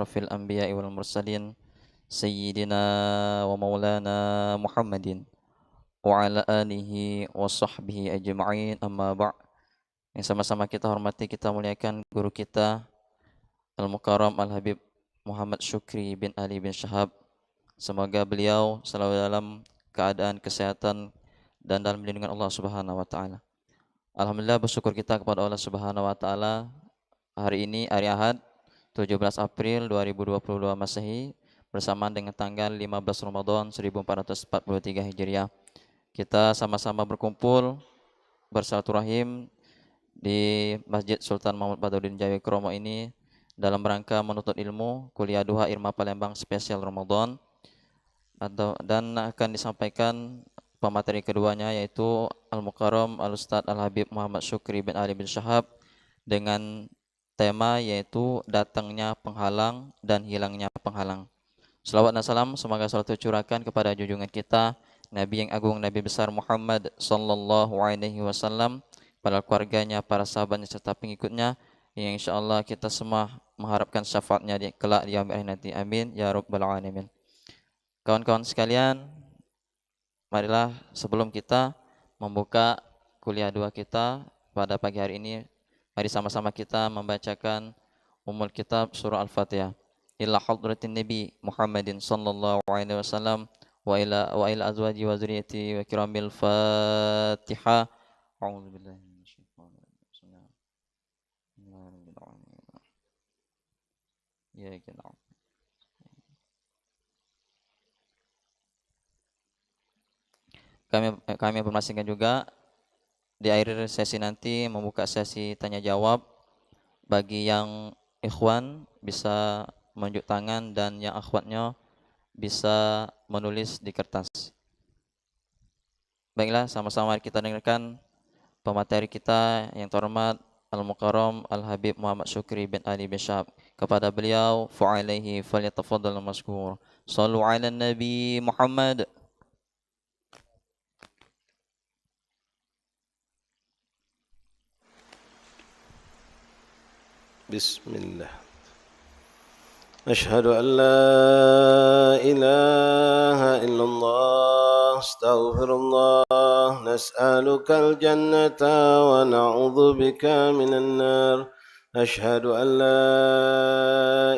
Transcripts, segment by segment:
asyrafil anbiya'i wal mursalin sayyidina wa maulana Muhammadin wa ala alihi wa sahbihi ajma'in, amma ba'. Yang sama-sama kita hormati, kita muliakan guru kita Al-Mukarram Al-Habib Muhammad Syukri bin Ali bin Syahab. Semoga beliau selalu dalam keadaan kesehatan dan dalam lindungan Allah Subhanahu wa taala. Alhamdulillah, bersyukur kita kepada Allah Subhanahu wa taala. Hari ini hari Ahad 17 April 2022 Masehi bersamaan dengan tanggal 15 Ramadan 1443 Hijriah. Kita sama-sama berkumpul bersilaturahim di Masjid Sultan Mahmud Badauddin Jayawikromo ini dalam rangka menuntut ilmu kuliah duha Irma Palembang spesial Ramadan, dan akan disampaikan pemateri keduanya yaitu Al-Mukarram Al-Ustadz Al-Habib Muhammad Syukri bin Ali bin Syahab dengan tema yaitu datangnya penghalang dan hilangnya penghalang. Selawat dan salam semoga selalu tercurahkan kepada junjungan kita Nabi yang agung, Nabi besar Muhammad sallallahu alaihi wasallam, pada keluarganya, para sahabatnya serta pengikutnya, yang insyaallah kita semua mengharapkan syafaatnya di kelak di yaumil akhir nanti. Amin ya rabbal alamin. Kawan-kawan sekalian, marilah sebelum kita membuka kuliah dua kita pada pagi hari ini, mari sama-sama kita membacakan Ummul Kitab surah Al-Fatihah. Ila hadratin Nabi Muhammadin sallallahu alaihi wasallam wa ila azwaji wa zurriyyati wa kiramil Fatihah. A'udzu billahi minasyaitonir rajim. Ya kita. Kami informasikan juga di akhir sesi nanti membuka sesi tanya jawab. Bagi yang ikhwan bisa menunjuk tangan dan yang akhwatnya bisa menulis di kertas. Baiklah, sama-sama kita dengarkan pemateri kita yang terhormat Al-Mukarram Al-Habib Muhammad Syukri bin Ali bin Syahab. Kepada beliau, fa'alaihi falyatafaddal mazkur. Shallu 'alan Nabi Muhammad. Bismillah. أشهد أن لا إله إلا الله استغفر الله نسألك الجنة ونعوذ بك من النار أشهد أن لا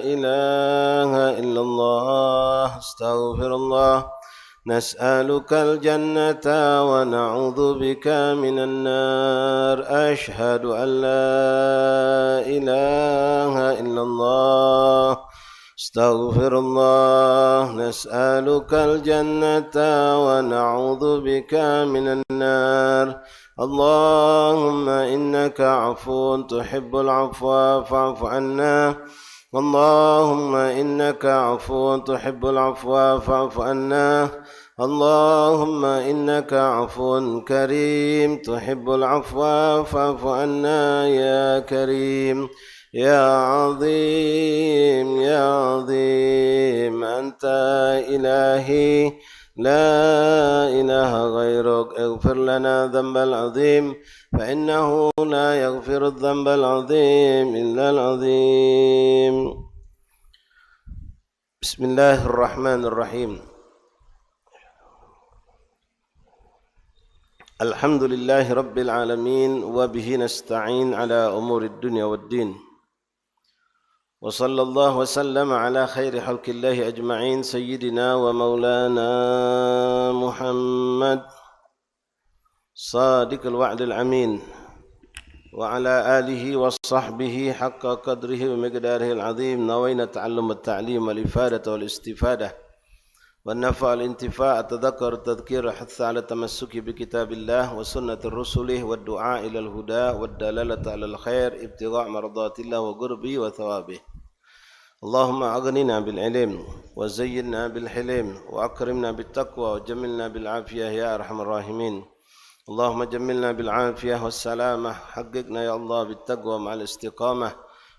إله إلا الله استغفر الله نسألك الجنة ونعوذ بك من النار أشهد أن لا إله إلا الله استغفر الله نسألك الجنة ونعوذ بك من النار اللهم إنك عفو تحب العفو فاعف عنا اللهم إنك عفو تحب العفو فاعف عنا اللهم إنك عفو كريم تحب العفو فاعف عنا يا كريم يا عظيم يا عظيم أنت إلهي لا إله غيرك اغفر لنا ذنب العظيم فإنه لا يغفر الذنب العظيم إلا العظيم بسم الله الرحمن الرحيم الحمد لله رب العالمين وبه نستعين على أمور الدنيا والدين وصلى الله وسلم على خير خلق الله أجمعين سيدنا ومولانا محمد صادق الوعد الأمين وعلى آله وصحبه حق قدره ومقداره العظيم نوينا تعلم التعليم والإفادة والاستفادة والنفع الانتفاع التذكر التذكير الحث على التمسك بكتاب الله وسنة الرسل والدعاء إلى الهدى والدلالة على الخير ابتغاء مرضات الله وقربه وثوابه اللهم أغننا بالعلم وزينا بالحلم وأكرمنا بالتقوى وجملنا بالعافية يا أرحم الراحمين اللهم جملنا بالعافية والسلامة حققنا يا الله بالتقوى مع الاستقامة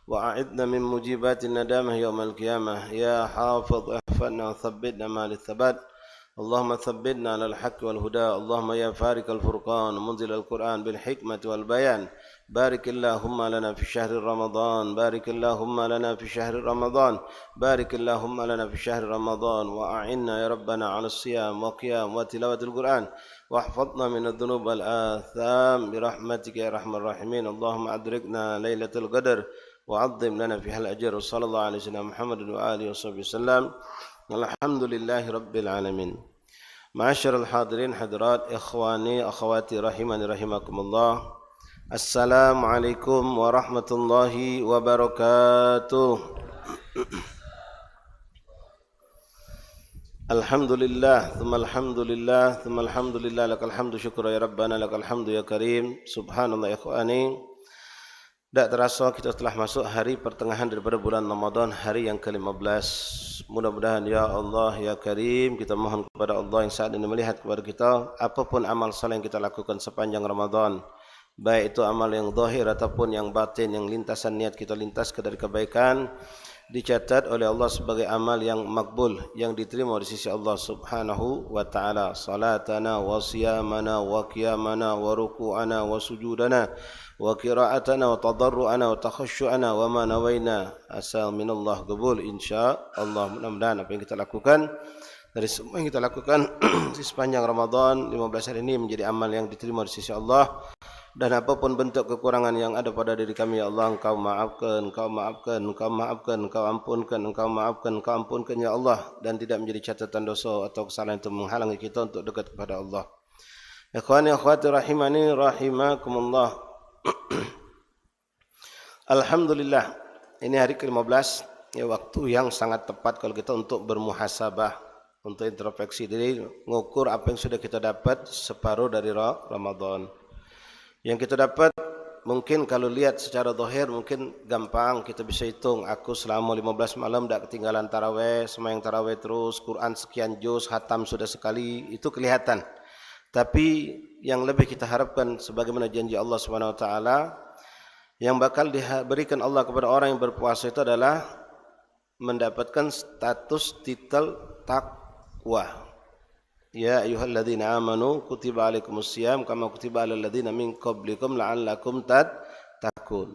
وأعذنا من موجبات الندامة يوم القيامة يا حافظ احفظنا وثبتنا مع الثبات اللهم ثبتنا على الحق والهدى اللهم يا فارق الفرقان ومنزل القرآن بالحكمة والبيان بارك اللهم لنا في شهر رمضان بارك اللهم لنا في شهر رمضان بارك اللهم لنا في شهر رمضان وأعنا يا ربنا على الصيام وقيام وتلاوة القرآن واحفظنا من الذنوب والآثام برحمتك يا أرحم الراحمين اللهم أدركنا ليلة القدر وعظم لنا فيها الأجر وصلى الله على سيدنا محمد وآله وصحبه وسلم الحمد لله رب العالمين. معاشر الحاضرين حضرات إخواني أخواتي رحمني رحمكم الله. Assalamualaikum warahmatullahi wabarakatuh. Alhamdulillah, thumma alhamdulillah, thumma alhamdulillah, lakal hamdu syukra ya Rabbana, lakal hamdu ya Karim. Subhanallah ikhwani. Tak terasa kita telah masuk hari pertengahan daripada bulan Ramadan, hari yang ke-15. Mudah-mudahan ya Allah ya Karim, kita mohon kepada Allah yang saat ini melihat kepada kita apapun amal saleh yang kita lakukan sepanjang Ramadan, baik itu amal yang zahir ataupun yang batin, yang lintasan niat kita lintaskan dari kebaikan, dicatat oleh Allah sebagai amal yang makbul, yang diterima di sisi Allah Subhanahu wa taala. Salatana wa siyamana wa qiyamana wa ruku'ana wa sujudana wa qira'atana wa tadarru'ana wa takhasyu'ana wa ma nawaina asal minallah qabul insyaallah. Mudah-mudahan apa yang kita lakukan dari semua yang kita lakukan di sepanjang Ramadan 15 hari ini menjadi amal yang diterima di sisi Allah. Dan apapun bentuk kekurangan yang ada pada diri kami, ya Allah, Engkau maafkan, Engkau maafkan, Engkau maafkan, Engkau ampunkan, Engkau maafkan, Engkau ampunkan, ya Allah. Dan tidak menjadi catatan dosa atau kesalahan itu menghalangi kita untuk dekat kepada Allah. Ikhwani akhwati rahimani rahimakumullah. Alhamdulillah, ini hari ke-15, ya, waktu yang sangat tepat kalau kita untuk bermuhasabah, untuk introspeksi diri, mengukur apa yang sudah kita dapat separuh dari Ramadan. Yang kita dapat mungkin kalau lihat secara zahir mungkin gampang, kita bisa hitung. Aku selama 15 malam tak ketinggalan tarawih, sembahyang tarawih terus, Quran sekian juz, khatam sudah sekali, itu kelihatan. Tapi yang lebih kita harapkan sebagaimana janji Allah Subhanahu wa taala, yang bakal diberikan Allah kepada orang yang berpuasa itu adalah mendapatkan status titel takwa. Ya ayyuhalladzina amanu kutiba alaikumusiyam kama kutiba alal ladzina min qablikum la'allakum tattaqun.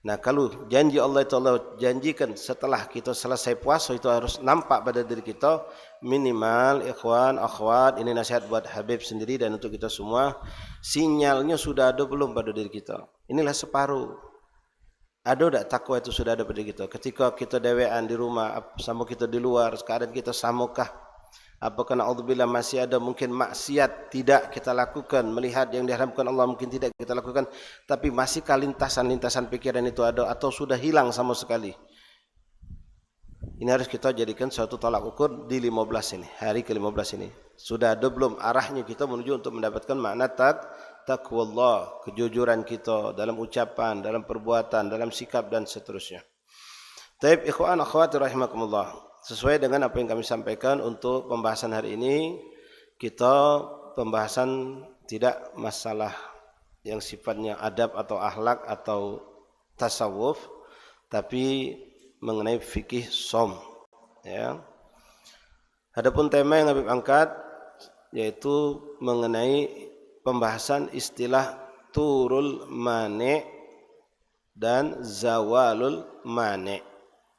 Nah, kalau janji Allah itu Allah janjikan setelah kita selesai puasa itu harus nampak pada diri kita, minimal ikhwan akhwat, ini nasihat buat Habib sendiri dan untuk kita semua, sinyalnya sudah ada belum pada diri kita? Inilah separuh. Ada tak takwa itu sudah ada pada kita? Ketika kita dewean di rumah sama kita di luar, sekarang kita samukah? Apakah na'udzubillah masih ada mungkin maksiat tidak kita lakukan, melihat yang diharamkan Allah mungkin tidak kita lakukan, tapi masihkah lintasan-lintasan pikiran itu ada atau sudah hilang sama sekali? Ini harus kita jadikan suatu tolak ukur di 15 ini, hari ke-15 ini. Sudah ada belum arahnya kita menuju untuk mendapatkan makna taqwallah, kejujuran kita dalam ucapan, dalam perbuatan, dalam sikap dan seterusnya. Taib ikhwan akhwati rahimakumullah. Sesuai dengan apa yang kami sampaikan untuk pembahasan hari ini, kita pembahasan tidak masalah yang sifatnya adab atau akhlak atau tasawuf, tapi mengenai fikih som. Ya. Adapun tema yang Habib angkat yaitu mengenai pembahasan istilah turul mane dan zawalul mane.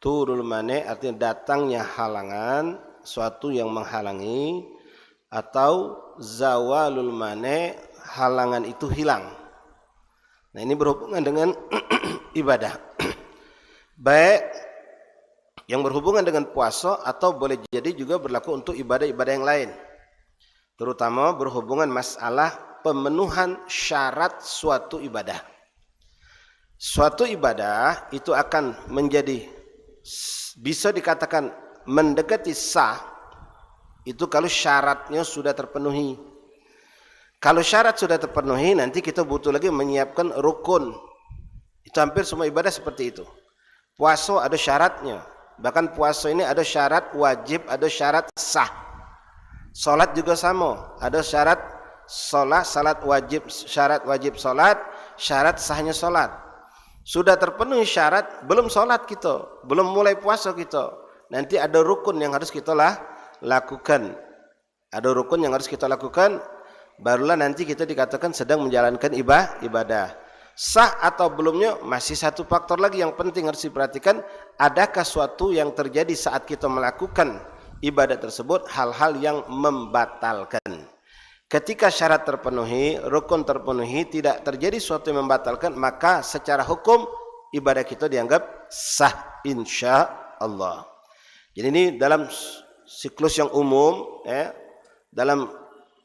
Turul mane artinya datangnya halangan, suatu yang menghalangi, atau zawalul mane, halangan itu hilang. Nah, ini berhubungan dengan ibadah. Baik yang berhubungan dengan puasa atau boleh jadi juga berlaku untuk ibadah-ibadah yang lain. Terutama berhubungan masalah pemenuhan syarat suatu ibadah. Suatu ibadah itu akan menjadi bisa dikatakan mendekati sah itu kalau syaratnya sudah terpenuhi. Kalau syarat sudah terpenuhi, nanti kita butuh lagi menyiapkan rukun. Itu hampir semua ibadah seperti itu. Puasa ada syaratnya. Bahkan puasa ini ada syarat wajib, ada syarat sah. Salat juga sama, ada syarat salat wajib, syarat wajib salat, syarat sahnya salat. Sudah terpenuhi syarat, belum salat kita, belum mulai puasa kita. Nanti ada rukun yang harus kita lakukan. Ada rukun yang harus kita lakukan, barulah nanti kita dikatakan sedang menjalankan ibadah. Sah atau belumnya masih satu faktor lagi yang penting harus diperhatikan. Adakah suatu yang terjadi saat kita melakukan ibadah tersebut hal-hal yang membatalkan? Ketika syarat terpenuhi, rukun terpenuhi, tidak terjadi suatu yang membatalkan, maka secara hukum ibadah kita dianggap sah insya Allah. Jadi ini dalam siklus yang umum, dalam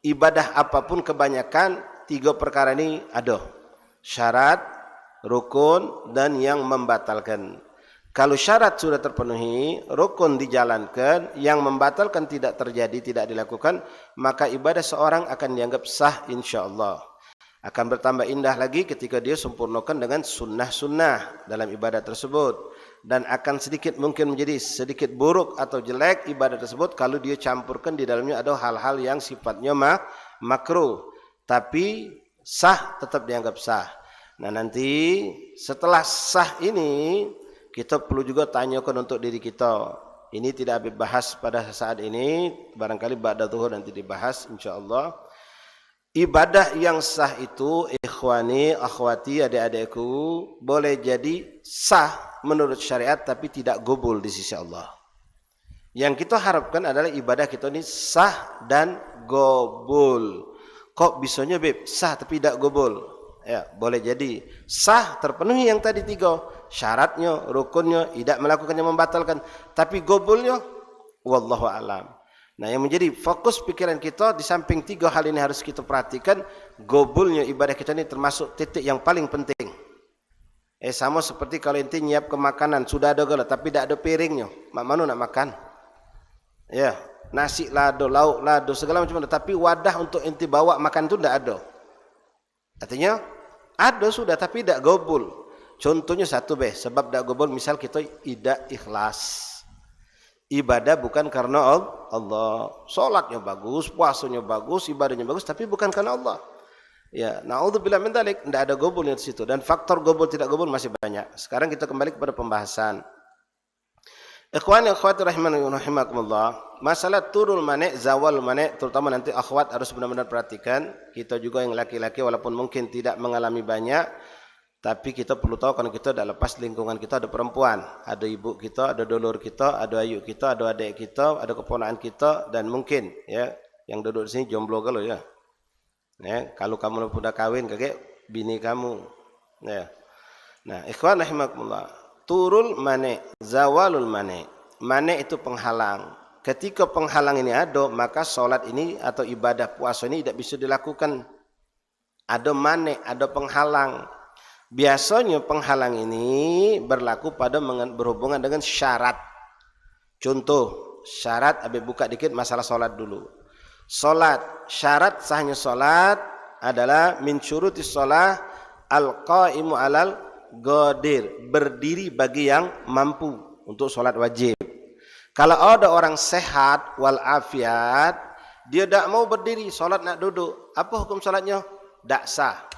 ibadah apapun kebanyakan 3 perkara ini ada: syarat, rukun, dan yang membatalkan. Kalau syarat sudah terpenuhi, rukun dijalankan, yang membatalkan tidak terjadi, tidak dilakukan, maka ibadah seorang akan dianggap sah insyaAllah. Akan bertambah indah lagi ketika dia sempurnakan dengan sunnah-sunnah dalam ibadah tersebut. Dan akan sedikit mungkin menjadi sedikit buruk atau jelek ibadah tersebut kalau dia campurkan di dalamnya ada hal-hal yang sifatnya makruh. Tapi sah tetap dianggap sah. Nah nanti setelah sah ini kita perlu juga tanyakan untuk diri kita. Ini tidak habis bahas pada saat ini, barangkali ba'da zuhur nanti dibahas insyaallah. Ibadah yang sah itu, ikhwani, akhwati, adik-adikku, boleh jadi sah menurut syariat tapi tidak gobul di sisi Allah. Yang kita harapkan adalah ibadah kita ini sah dan gobul. Kok bisanya beb sah tapi tidak gobul? Ya, boleh jadi sah terpenuhi yang tadi 3, syaratnya, rukunnya, tidak melakukannya membatalkan, tapi gobulnya wallahu alam. Nah, yang menjadi fokus pikiran kita di samping 3 hal ini harus kita perhatikan, gobulnya ibadah kita ini termasuk titik yang paling penting. Sama seperti kalau ente nyiap ke makanan, sudah ada gula tapi tidak ada piringnya, mak mana nak makan? Ya, nasi lado, lauk lado, segala macam ada, tapi wadah untuk ente bawa makan itu tidak ada. Artinya ada sudah tapi tidak gobul. Contohnya satu sebab tidak gobul, misal kita tidak ikhlas. Ibadah bukan karena Allah. Salatnya bagus, puasanya bagus, ibadahnya bagus, tapi bukan karena Allah. Ya, naudzubillah min dzalik, tidak ada gobulnya di situ, dan faktor gobul tidak gobul masih banyak. Sekarang kita kembali kepada pembahasan. Ikhwani akhwati rahimani wa rahimakumullah, masalah turul mani, zawal mani, terutama nanti akhwat harus benar-benar perhatikan. Kita juga yang laki-laki walaupun mungkin tidak mengalami banyak, tapi kita perlu tahu kalau kita tidak lepas lingkungan kita ada perempuan, ada ibu kita, ada dulur kita, ada ayu kita, ada adik kita, ada keponakan kita, dan mungkin ya yang duduk di sini jomblo kalau ya. Kalau kamu sudah kawin kakek bini kamu. Ya. Nah, ikhwan rahimakumullah, turul mani, zawalul mani. Mani itu penghalang. Ketika penghalang ini ada, maka solat ini atau ibadah puasa ini tidak bisa dilakukan. Ada mani, ada penghalang. Biasanya penghalang ini berlaku pada berhubungan dengan syarat. Contoh, syarat, abis buka dikit masalah solat dulu. Solat, syarat sahnya solat adalah min syurutis solat al-qaimu alal qadir, berdiri bagi yang mampu untuk solat wajib. Kalau ada orang sehat wal afiat, dia tidak mau berdiri, solat nak duduk, apa hukum solatnya? Tidak sah.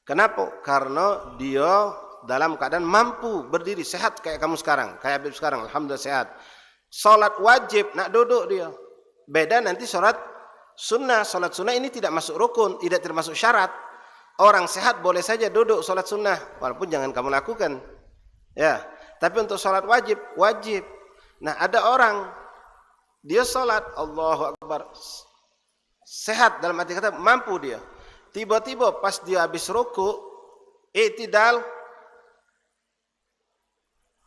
Kenapa? Karena dia dalam keadaan mampu berdiri, sehat kayak kamu sekarang, kayak Habib sekarang, alhamdulillah sehat. Solat wajib nak duduk dia. Beda nanti solat sunnah. Solat sunnah ini tidak masuk rukun, tidak termasuk syarat. Orang sehat boleh saja duduk solat sunnah, walaupun jangan kamu lakukan. Ya, tapi untuk solat wajib, wajib. Nah, ada orang dia solat Allahu Akbar, sehat dalam arti kata mampu dia. Tiba-tiba pas dia habis ruku, i'tidal,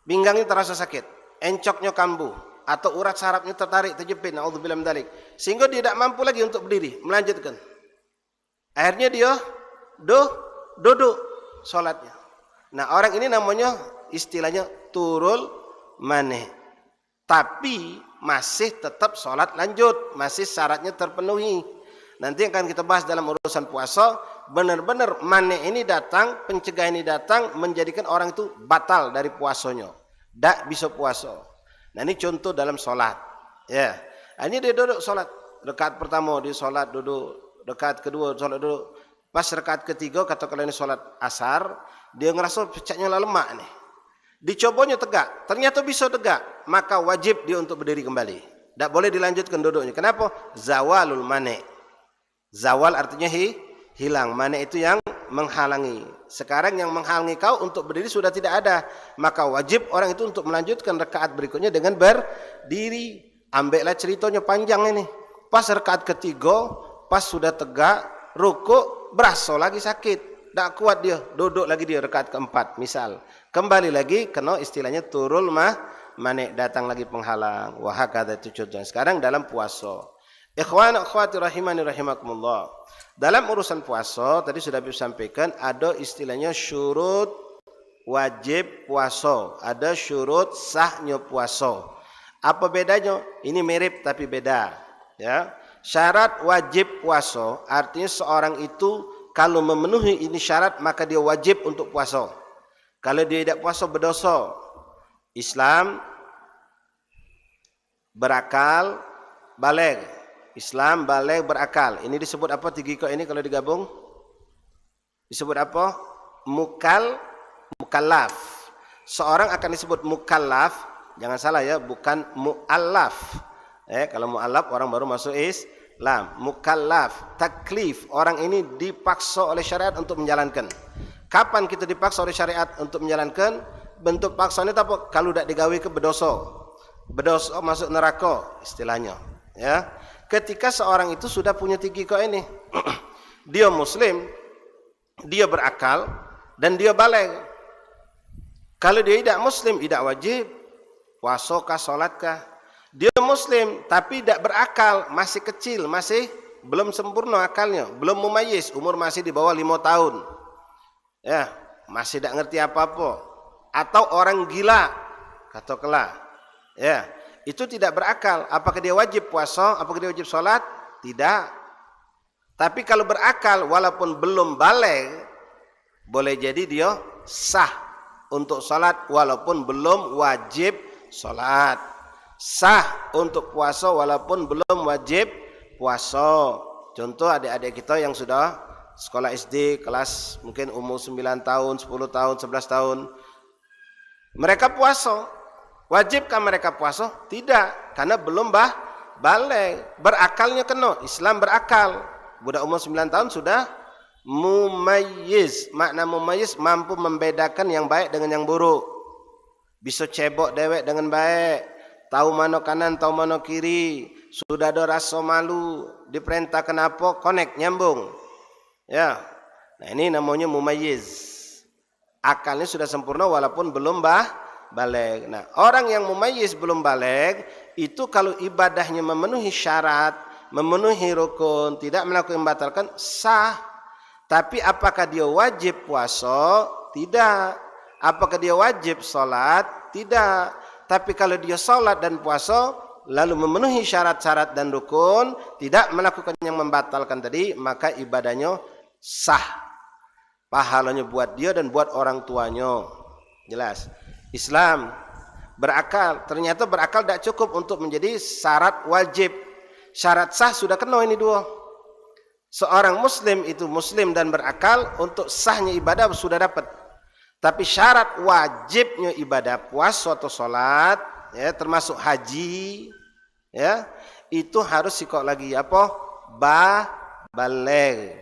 pinggangnya terasa sakit, encoknya kambuh, atau urat sarafnya tertarik, terjepit, naudzubillah min dzalik, sehingga dia tidak mampu lagi untuk berdiri, melanjutkan. Akhirnya dia duduk solatnya. Nah, orang ini namanya istilahnya turul maneh, tapi masih tetap solat lanjut, masih syaratnya terpenuhi. Nanti akan kita bahas dalam urusan puasa, benar-benar maneh ini datang, pencegahan ini datang menjadikan orang itu batal dari puasanya, tidak bisa puasa. Nah, ini contoh dalam solat. Ya, ini dia duduk solat, rakaat pertama dia solat duduk, rakaat kedua solat duduk, pas rakaat ketiga katakanlah ini solat asar, dia ngerasa pecahnya lemak nih, dicobanya tegak, ternyata bisa tegak, maka wajib dia untuk berdiri kembali, tidak boleh dilanjutkan duduknya. Kenapa? Zawalul mane. Zawal artinya hilang, mane itu yang menghalangi. Sekarang yang menghalangi kau untuk berdiri sudah tidak ada. Maka wajib orang itu untuk melanjutkan rakaat berikutnya dengan berdiri. Ambillah ceritanya panjang ini. Pas rakaat ketiga, pas sudah tegak, rukuk, berasa lagi sakit. Tak kuat dia, duduk lagi dia rakaat keempat misal. Kembali lagi, kena istilahnya turul manik, datang lagi penghalang. Wahakadha itu contohnya. Sekarang dalam puasa. Ikhwan akhwati rahimani rahimakumullah. Dalam urusan puasa tadi sudah disampaikan ada istilahnya syurut wajib puasa, ada syurut sahnya puasa. Apa bedanya? Ini mirip tapi beda, ya. Syarat wajib puasa artinya seorang itu kalau memenuhi ini syarat maka dia wajib untuk puasa. Kalau dia tidak puasa berdosa. Islam berakal, baligh. Islam baligh berakal. Ini disebut apa tiga ini kalau digabung? Disebut apa? Mukallaf. Seorang akan disebut mukallaf, jangan salah ya, bukan muallaf. Kalau muallaf orang baru masuk Islam. Mukallaf, taklif, orang ini dipaksa oleh syariat untuk menjalankan. Kapan kita dipaksa oleh syariat untuk menjalankan? Bentuk paksaan itu apa? Kalau tidak digawi ke berdosa. Berdosa masuk neraka istilahnya, ya. Ketika seorang itu sudah punya tiga ini, dia muslim, dia berakal, dan dia baligh. Kalau dia tidak muslim, tidak wajib puasa kah, salat kah. Dia muslim tapi tidak berakal, masih kecil, masih belum sempurna akalnya, belum mumayyiz, umur masih di bawah 5 tahun. Ya, masih tidak ngerti apa-apa. Atau orang gila, katakanlah, ya. Itu tidak berakal. Apakah dia wajib puasa? Apakah dia wajib sholat? Tidak. Tapi kalau berakal, walaupun belum baligh, boleh jadi dia sah untuk sholat, walaupun belum wajib sholat. Sah untuk puasa, walaupun belum wajib puasa. Contoh adik-adik kita yang sudah sekolah SD, kelas mungkin umur 9 tahun, 10 tahun, 11 tahun. Mereka puasa. Wajibkah mereka puasa? Tidak, karena belum baligh. Berakalnya kena. Islam berakal. Budak umur 9 tahun sudah mumayyiz. Makna mumayyiz mampu membedakan yang baik dengan yang buruk. Bisa cebok dewek dengan baik. Tahu mana kanan, tahu mana kiri. Sudah ada rasa malu. Diperintahkan apa? Connect, nyambung. Ya. Nah, ini namanya mumayyiz. Akalnya sudah sempurna walaupun belum baligh. Nah, orang yang mumayyiz belum baligh itu kalau ibadahnya memenuhi syarat, memenuhi rukun, tidak melakukan membatalkan, sah. Tapi apakah dia wajib puasa? Tidak. Apakah dia wajib salat? Tidak. Tapi kalau dia salat dan puasa lalu memenuhi syarat-syarat dan rukun, tidak melakukan yang membatalkan tadi, maka ibadahnya sah. Pahalanya buat dia dan buat orang tuanya. Jelas. Islam berakal, ternyata berakal tidak cukup untuk menjadi syarat wajib. Syarat sah sudah kena ini dua. Seorang muslim itu muslim dan berakal, untuk sahnya ibadah sudah dapat. Tapi syarat wajibnya ibadah puasa atau salat, ya, termasuk haji, ya, itu harus sikok lagi apa? Baligh.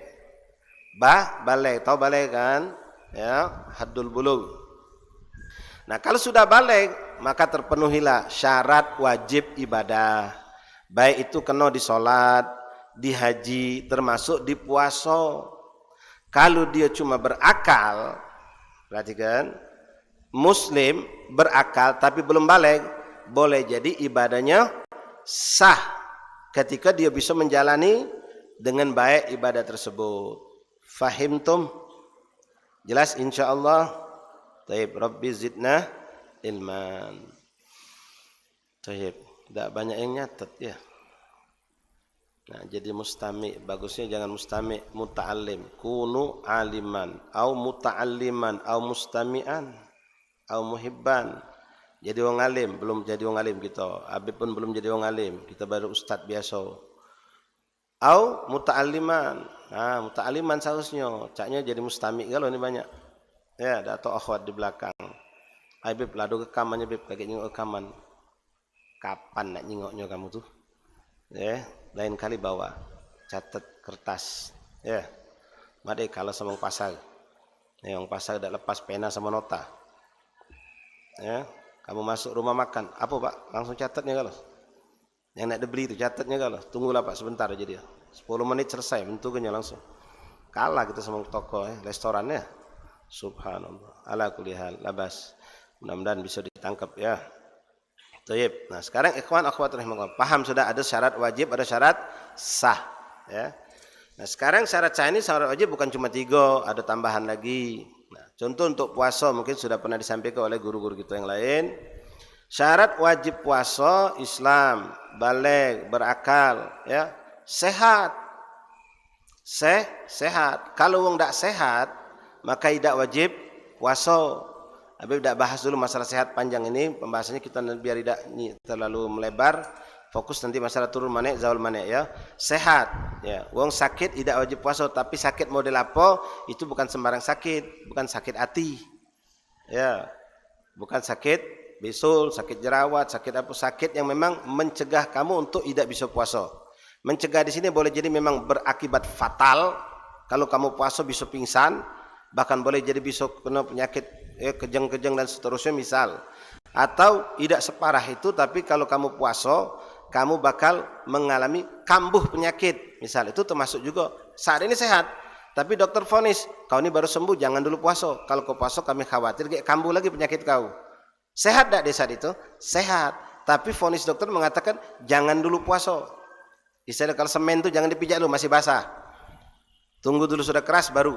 Baligh, tahu baligh kan? Ya, haddul bulugh. Nah, kalau sudah baligh, maka terpenuhilah syarat wajib ibadah. Baik itu kena di salat, di haji, termasuk di puasa. Kalau dia cuma berakal, perhatikan, muslim berakal tapi belum baligh, boleh jadi ibadahnya sah ketika dia bisa menjalani dengan baik ibadah tersebut. Fahimtum? Jelas insyaallah. Taib, Rabbi zidna ilman. Taib, tidak banyak yang nyatet ya. Nah, jadi mustami, bagusnya jangan mustami, muta'allim. Kunu aliman, au muta'alliman, au mustami'an, au muhibban. Jadi orang alim, belum jadi orang alim kita. Habib pun belum jadi orang alim, kita baru ustaz biasa. Au muta'alliman. Nah, muta'alliman seharusnya, caknya jadi mustami kalau ini banyak. Ya, ada atau akhwat di belakang. Habib ladu rekamannya Bib, lagi nyengok rekaman. Kapan nak nyengoknya kamu tuh? Ya, lain kali bawa catat kertas. Ya. Made kalau sama pasar. Yang pasar dak lepas pena sama nota. Ya, kamu masuk rumah makan, apa Pak? Langsung catatnya kalau. Yang nak dibeli itu catatnya kalau. Tunggulah Pak sebentar aja dia. 10 menit selesai bentuknya langsung. Kalah kita sama toko restorannya. Subhanallah. Ala kulli hal labas. Mudah-mudahan bisa ditangkap ya. Baik. Nah, sekarang ikhwan akhwat rahimakumullah. Paham sudah ada syarat wajib, ada syarat sah, ya. Nah, sekarang syarat sah ini syarat wajib bukan cuma 3, ada tambahan lagi. Nah, contoh untuk puasa mungkin sudah pernah disampaikan oleh guru-guru kita yang lain. Syarat wajib puasa Islam, baligh, berakal, ya, sehat. Sehat. Kalau wong tak sehat, maka tidak wajib puasa. Habib tidak bahas dulu masalah sehat panjang ini, pembahasannya kita biar tidak terlalu melebar, fokus nanti masalah turun manik, zaul manik ya. Sehat, ya. Wong sakit tidak wajib puasa, tapi sakit model apa? Itu bukan sembarang sakit, bukan sakit hati. Ya. Bukan sakit bisul, sakit jerawat, sakit apa? Sakit yang memang mencegah kamu untuk tidak bisa puasa. Mencegah di sini boleh jadi memang berakibat fatal. Kalau kamu puasa bisa pingsan, bahkan boleh jadi bisa kena penyakit kejang-kejang dan seterusnya misal. Atau tidak separah itu, tapi kalau kamu puasa, kamu bakal mengalami kambuh penyakit. Misal itu termasuk juga saat ini sehat, tapi dokter vonis, kau ini baru sembuh, jangan dulu puasa. Kalau kau puasa kami khawatir kayak kambuh lagi penyakit kau. Sehat tak di saat itu? Sehat. Tapi vonis dokter mengatakan jangan dulu puasa. Istilah kalau semen itu jangan dipijak dulu, masih basah. Tunggu dulu sudah keras baru.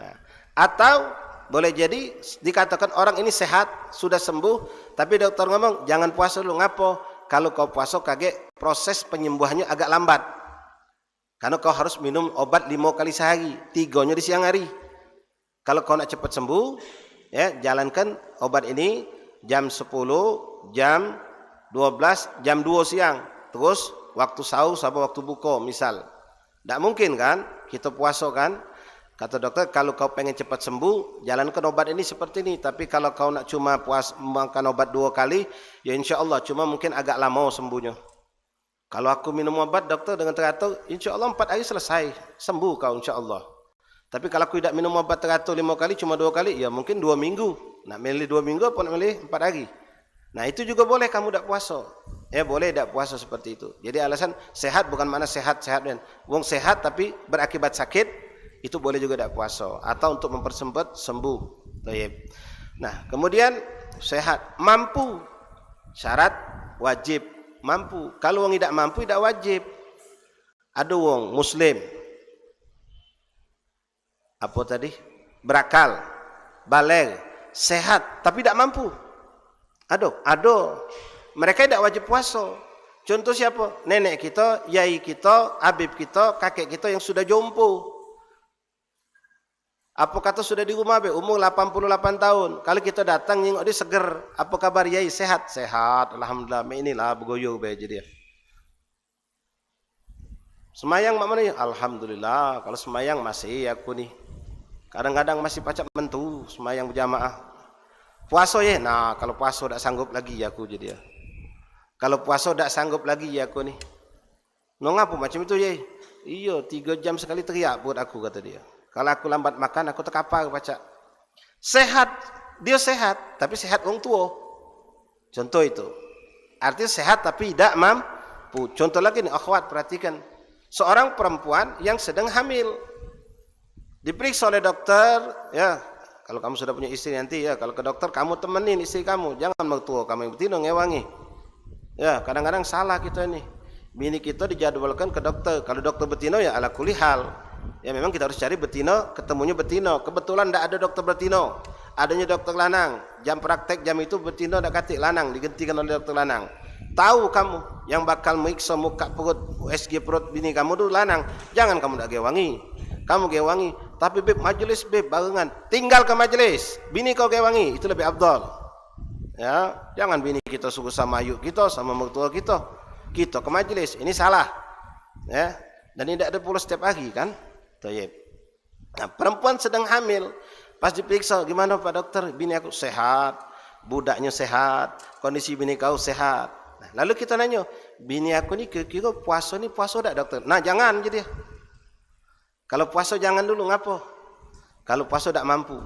Nah. Atau boleh jadi dikatakan orang ini sehat, sudah sembuh, tapi dokter ngomong jangan puasa dulu. Ngapo? Kalau kau puasa kaget proses penyembuhannya agak lambat. Karena kau harus minum obat 5 kali sehari, 3-nya di siang hari. Kalau kau nak cepat sembuh, ya jalankan obat ini jam 10, jam 12, jam 2 siang. Terus waktu sahur sampai waktu buka misal. Tidak mungkin kan kita puasa kan? Kata dokter, kalau kau pengen cepat sembuh, jalankan obat ini seperti ini. Tapi kalau kau nak cuma makan obat 2 kali, ya insya Allah cuma mungkin agak lama sembuhnya. Kalau aku minum obat dokter dengan teratur, insya Allah 4 hari selesai, sembuh kau insya Allah. Tapi kalau aku tidak minum obat teratur 5 kali, cuma 2 kali, ya mungkin 2 minggu. Nak milih 2 minggu apa nak milih 4 hari. Nah itu juga boleh kamu tak puasa. Ya boleh tak puasa seperti itu. Jadi alasan sehat bukan mana sehat-sehat. Wong sehat tapi berakibat sakit, itu boleh juga tidak puasa atau untuk mempersempit sembuh. Nah, kemudian sehat, mampu. Syarat wajib mampu. Kalau wong tidak mampu tidak wajib. Ada wong muslim apa tadi? Berakal, baligh, sehat tapi tidak mampu. Ada. Mereka tidak wajib puasa. Contoh siapa? Nenek kita, yai kita, abib kita, kakek kita yang sudah jompo. Apa kata sudah di rumah umur 88 tahun. Kalau kita datang nengok dia seger. Apa kabar yai? Sehat? Sehat. Alhamdulillah. Inilah begoyo jadi dia. Semayang mak mana ya? Alhamdulillah. Kalau semayang masih aku nih. Kadang-kadang masih pacak mentu semayang berjamaah. Puasa ya? Nah, kalau puasa tak sanggup lagi ya aku jadi ya. Kalau puasa tak sanggup lagi ya aku nih. Ngapa macam itu ya? Iya, 3 jam sekali teriak buat aku kata dia. Kalau aku lambat makan, aku terkapar baca. Sehat, dia sehat, tapi sehat orang tua. Contoh itu. Artinya sehat tapi tidak mampu. Contoh lagi nih, akhwat perhatikan. Seorang perempuan yang sedang hamil. Diperiksa oleh dokter, ya. Kalau kamu sudah punya istri nanti ya, kalau ke dokter kamu temenin istri kamu, jangan mertua kamu yang betina ngewangi. Ya, kadang-kadang salah kita ini. Bini kita dijadwalkan ke dokter. Kalau dokter betina ya ala kulli hal. Ya memang kita harus cari betina, ketemunya betina. Kebetulan tidak ada dokter betina, adanya dokter lanang. Jam praktek jam itu betina tidak katik lanang, digantikan oleh dokter lanang. Tahu kamu yang bakal mengiksa muka perut, USG perut bini kamu itu lanang. Jangan kamu tidak gewangi. Kamu gewangi, tapi beb majelis beb barengan. Tinggal ke majelis, bini kau gewangi, itu lebih afdal. Ya, jangan bini kita suku sama ayuk kita, sama mertua kita. Kita ke majelis, ini salah. Ya, dan tidak ada pula setiap hari kan? Tayyib. Nah, perempuan sedang hamil, pas diperiksa, gimana Pak Dokter? Bini aku sehat, budaknya sehat, kondisi bini kau sehat. Nah, lalu kita nanya, bini aku ni kira-kira puasa ni puasa tak dokter? Nah, jangan jadi. Kalau puasa jangan dulu, ngapo? Kalau puasa tak mampu.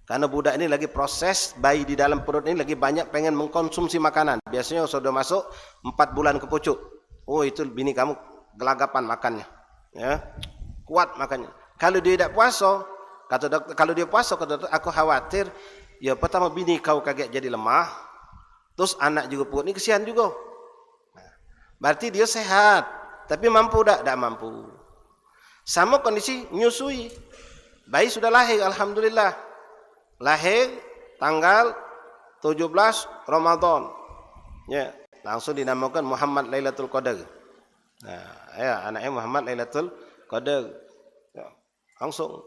Karena budak ini lagi proses, bayi di dalam perut ini lagi banyak pengen mengkonsumsi makanan. Biasanya sudah masuk 4 bulan ke pucuk. Oh, itu bini kamu gelagapan makannya. Ya. Kuat makannya. Kalau dia tidak puasa, kata dokter, kalau dia puasa, kata dokter, aku khawatir ya pertama bini kau kaget jadi lemah. Terus anak juga perut ini kesian juga. Berarti dia sehat, tapi mampu tak? Tak mampu. Sama kondisi nyusui. Bayi sudah lahir, alhamdulillah. Lahir tanggal 17 Ramadan. Ya, langsung dinamakan Muhammad Lailatul Qadar. Nah, ya, anaknya Muhammad Lailatul Qadar. Ya, langsung.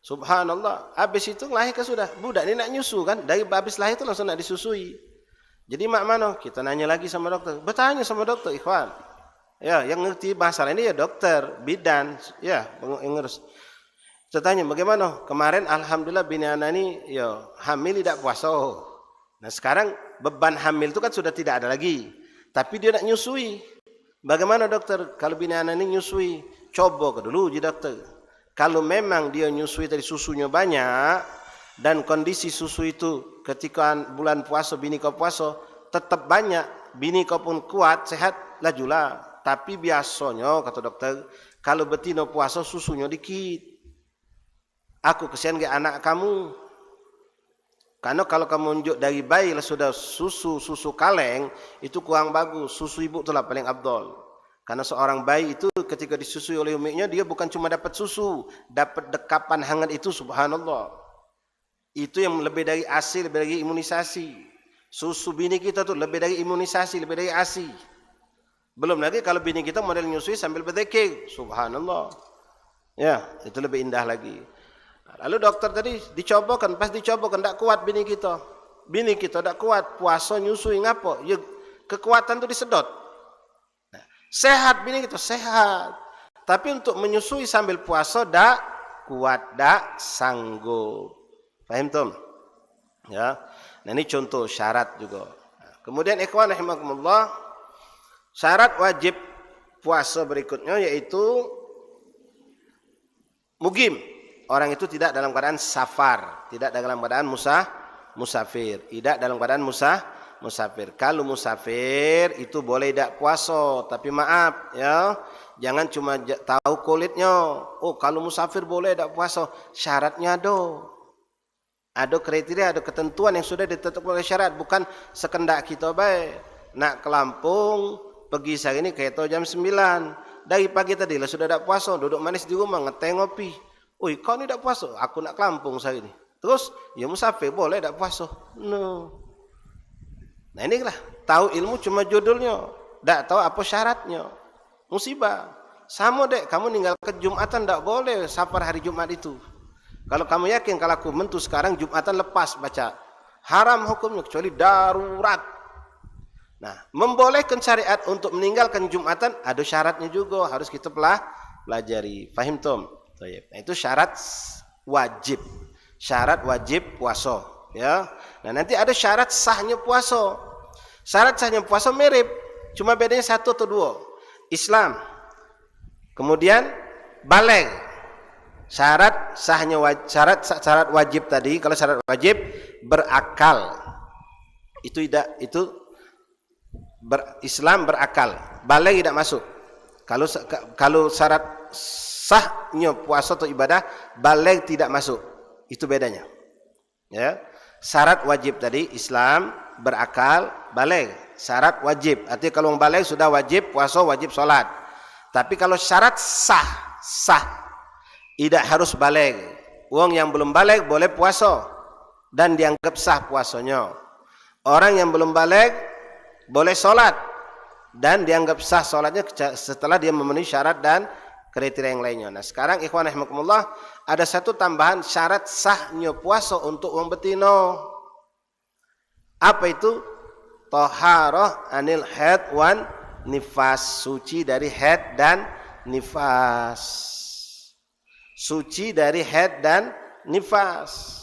Subhanallah. Habis itu lahir ke sudah. Budak ini nak nyusu kan? Dari habis lahir itu langsung nak disusui. Jadi mak mana? Kita nanya lagi sama dokter. Bertanya sama dokter, ikhwan. Ya, yang ngerti masalah ini ya dokter, bidan, ya, ngurus. Saya tanya bagaimana? Kemarin alhamdulillah bini anak ini ya hamil tidak puasa. Nah sekarang beban hamil itu kan sudah tidak ada lagi. Tapi dia nak nyusui. Bagaimana dokter? Kalau bini anak ini nyusui, coba ke dulu ji dokter. Kalau memang dia nyusui tadi susunya banyak dan kondisi susu itu ketika bulan puasa bini kau puasa tetap banyak, bini kau pun kuat, sehat, lajulah. Tapi biasanya kata dokter, kalau betina puasa susunya dikit. Aku kesian ke anak kamu. Karena kalau kamu unjuk dari bayi lah sudah susu kaleng, itu kurang bagus. Susu ibu itulah paling abdol. Karena seorang bayi itu ketika disusui oleh umiknya, dia bukan cuma dapat susu, dapat dekapan hangat itu, subhanallah. Itu yang lebih dari ASI, lebih dari imunisasi. Susu bini kita tuh lebih dari imunisasi, lebih dari ASI. Belum lagi kalau bini kita model nyusui sambil berzikir, subhanallah. Ya, itu lebih indah lagi. Lalu dokter tadi dicobakan, pas dicobakan tak kuat bini kita. Bini kita tak kuat, puasa nyusui ngapo? Ya kekuatan tu disedot. Nah, sehat bini kita, sehat. Tapi untuk menyusui sambil puasa tak kuat, tak sanggup. Faham tum? Ya. Nah ini contoh syarat juga. Nah, kemudian ikhwan rahimakumullah, syarat wajib puasa berikutnya yaitu mugim. Orang itu tidak dalam keadaan safar, tidak dalam keadaan musafir, tidak dalam keadaan musafir. Kalau musafir itu boleh tidak puasa, tapi maaf ya, jangan cuma tahu kulitnya. Oh, kalau musafir boleh tidak puasa, syaratnya ada kriteria, ada ketentuan yang sudah ditetapkan oleh syarat, bukan sekendak kita baik. Nak ke Lampung, pergi sehari ini kereta jam 9. Dari pagi tadi lah sudah tidak puasa, duduk manis di rumah ngeteh ngopi. Oi, kau ni tak puasa? Aku nak ke Lampung sehari ni. Terus, ya musafir boleh tak puasa? No. Nah inilah, tahu ilmu cuma judulnya, tak tahu apa syaratnya. Musibah. Sama dek, kamu ninggalkan Jumatan tak boleh safar hari Jumat itu. Kalau kamu yakin kalau aku mentu sekarang Jumatan lepas baca. Haram hukumnya kecuali darurat. Nah, membolehkan syariat untuk meninggalkan Jumatan ada syaratnya juga, harus kita pelajari. Fahim tom? Nah, itu syarat wajib. Syarat wajib puasa, ya. Nah, nanti ada syarat sahnya puasa. Syarat sahnya puasa mirip, cuma bedanya 1 atau 2. Islam. Kemudian baligh. Syarat sahnya syarat wajib tadi, kalau syarat wajib berakal. Itu tidak, itu Islam berakal. Baligh tidak masuk. Kalau syarat sahnya puasa atau ibadah, baligh tidak masuk. Itu bedanya. Ya. Syarat wajib tadi Islam, berakal, baligh. Syarat wajib. Artinya kalau orang baligh sudah wajib puasa, wajib salat. Tapi kalau syarat sah tidak harus baligh. Orang yang belum baligh boleh puasa dan dianggap sah puasanya. Orang yang belum baligh boleh salat dan dianggap sah salatnya setelah dia memenuhi syarat dan kriteria yang lainnya. Nah, sekarang ikhwan rahimakumullah, ada satu tambahan syarat sahnya puasa untuk orang betina. Apa itu? Taharah anil haid wan nifas, suci dari haid dan nifas. Suci dari haid dan nifas.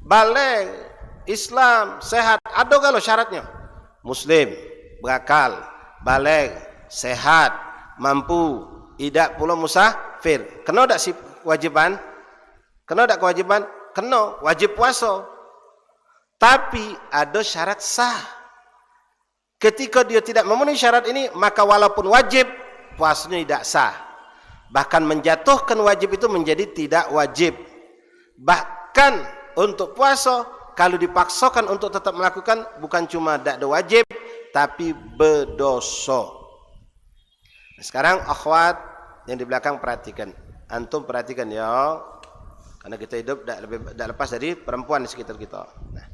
Baligh, Islam, sehat. Ada kalau syaratnya? Muslim, berakal, baligh, sehat, mampu, tidak pula musafir. Kena tak si kewajiban? Kena tak kewajiban? Kena, wajib puasa. Tapi ada syarat sah. Ketika dia tidak memenuhi syarat ini, maka walaupun wajib, puasanya tidak sah. Bahkan menjatuhkan wajib itu menjadi tidak wajib. Bahkan untuk puasa, kalau dipaksakan untuk tetap melakukan, bukan cuma tidak ada wajib, tapi berdosa. Nah, sekarang akhwat yang di belakang perhatikan. Antum perhatikan ya. Karena kita hidup tidak lepas dari perempuan di sekitar kita. Nah,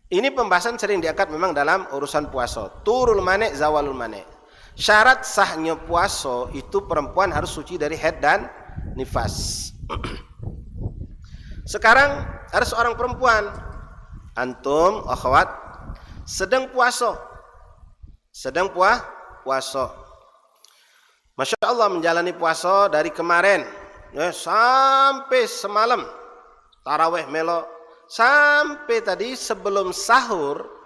ini pembahasan sering diangkat memang dalam urusan puasa. Turul mane, zawalul mane. Syarat sahnya puasa itu perempuan harus suci dari haid dan nifas. Sekarang ada seorang perempuan, antum akhwat sedang puasa. Sedang puasa. Masya Allah menjalani puasa dari kemarin sampai semalam. Tarawih melo sampai tadi sebelum sahur.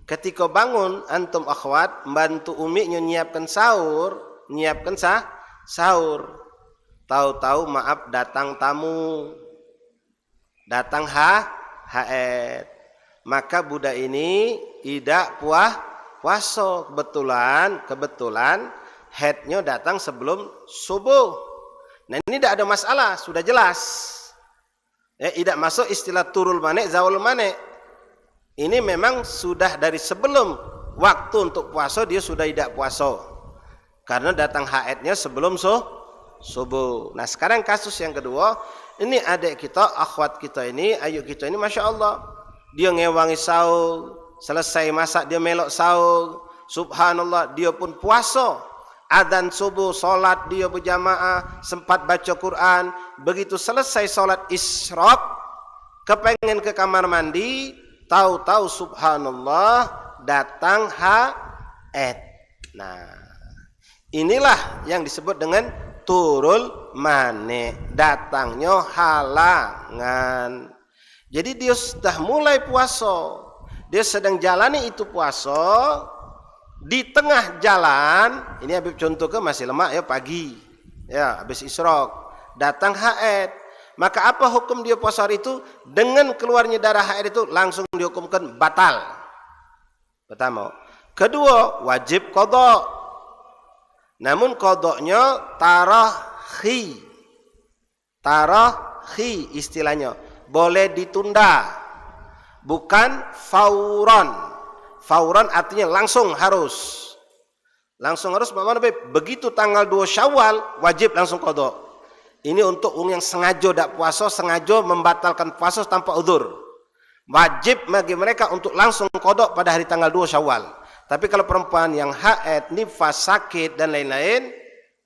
Ketika bangun antum akhwat membantu umi nyiapkan sahur, sahur. Tahu-tahu maaf datang tamu. Datang haid. Maka budak ini tidak puasa. Kebetulan haidnya datang sebelum subuh. Nah ini tidak ada masalah, sudah jelas. Tidak masuk istilah turul mane, zawal mane. Ini memang sudah dari sebelum waktu untuk puasa dia sudah tidak puasa. Karena datang haidnya sebelum subuh. Nah sekarang kasus yang kedua, ini adik kita, akhwat kita ini, ayu kita ini, Masya Allah. Dia ngewangi sahur, selesai masak dia melok sahur. Subhanallah, dia pun puasa. Adzan subuh, solat dia berjamaah, sempat baca Quran. Begitu selesai solat isyraq, kepengen ke kamar mandi, tahu-tahu subhanallah datang haid. Nah, inilah yang disebut dengan turul mane, datangnya halangan. Jadi dia sudah mulai puasa, dia sedang jalani itu puasa. Di tengah jalan, ini Habib contoh ke masih lemak ya pagi, ya habis isyraq, datang haid. Maka apa hukum dia puasa hari itu? Dengan keluarnya darah haid itu langsung dihukumkan batal. Pertama. Kedua, wajib qadha. Namun qadhanya tarahi istilahnya, boleh ditunda, bukan fauran. Fauran artinya langsung harus. Langsung harus bagaimana? Begitu tanggal 2 Syawal wajib langsung qadha. Ini untuk orang yang sengaja tidak puasa, sengaja membatalkan puasa tanpa uzur. Wajib bagi mereka untuk langsung qadha pada hari tanggal 2 Syawal. Tapi kalau perempuan yang haid, nifas, sakit dan lain-lain,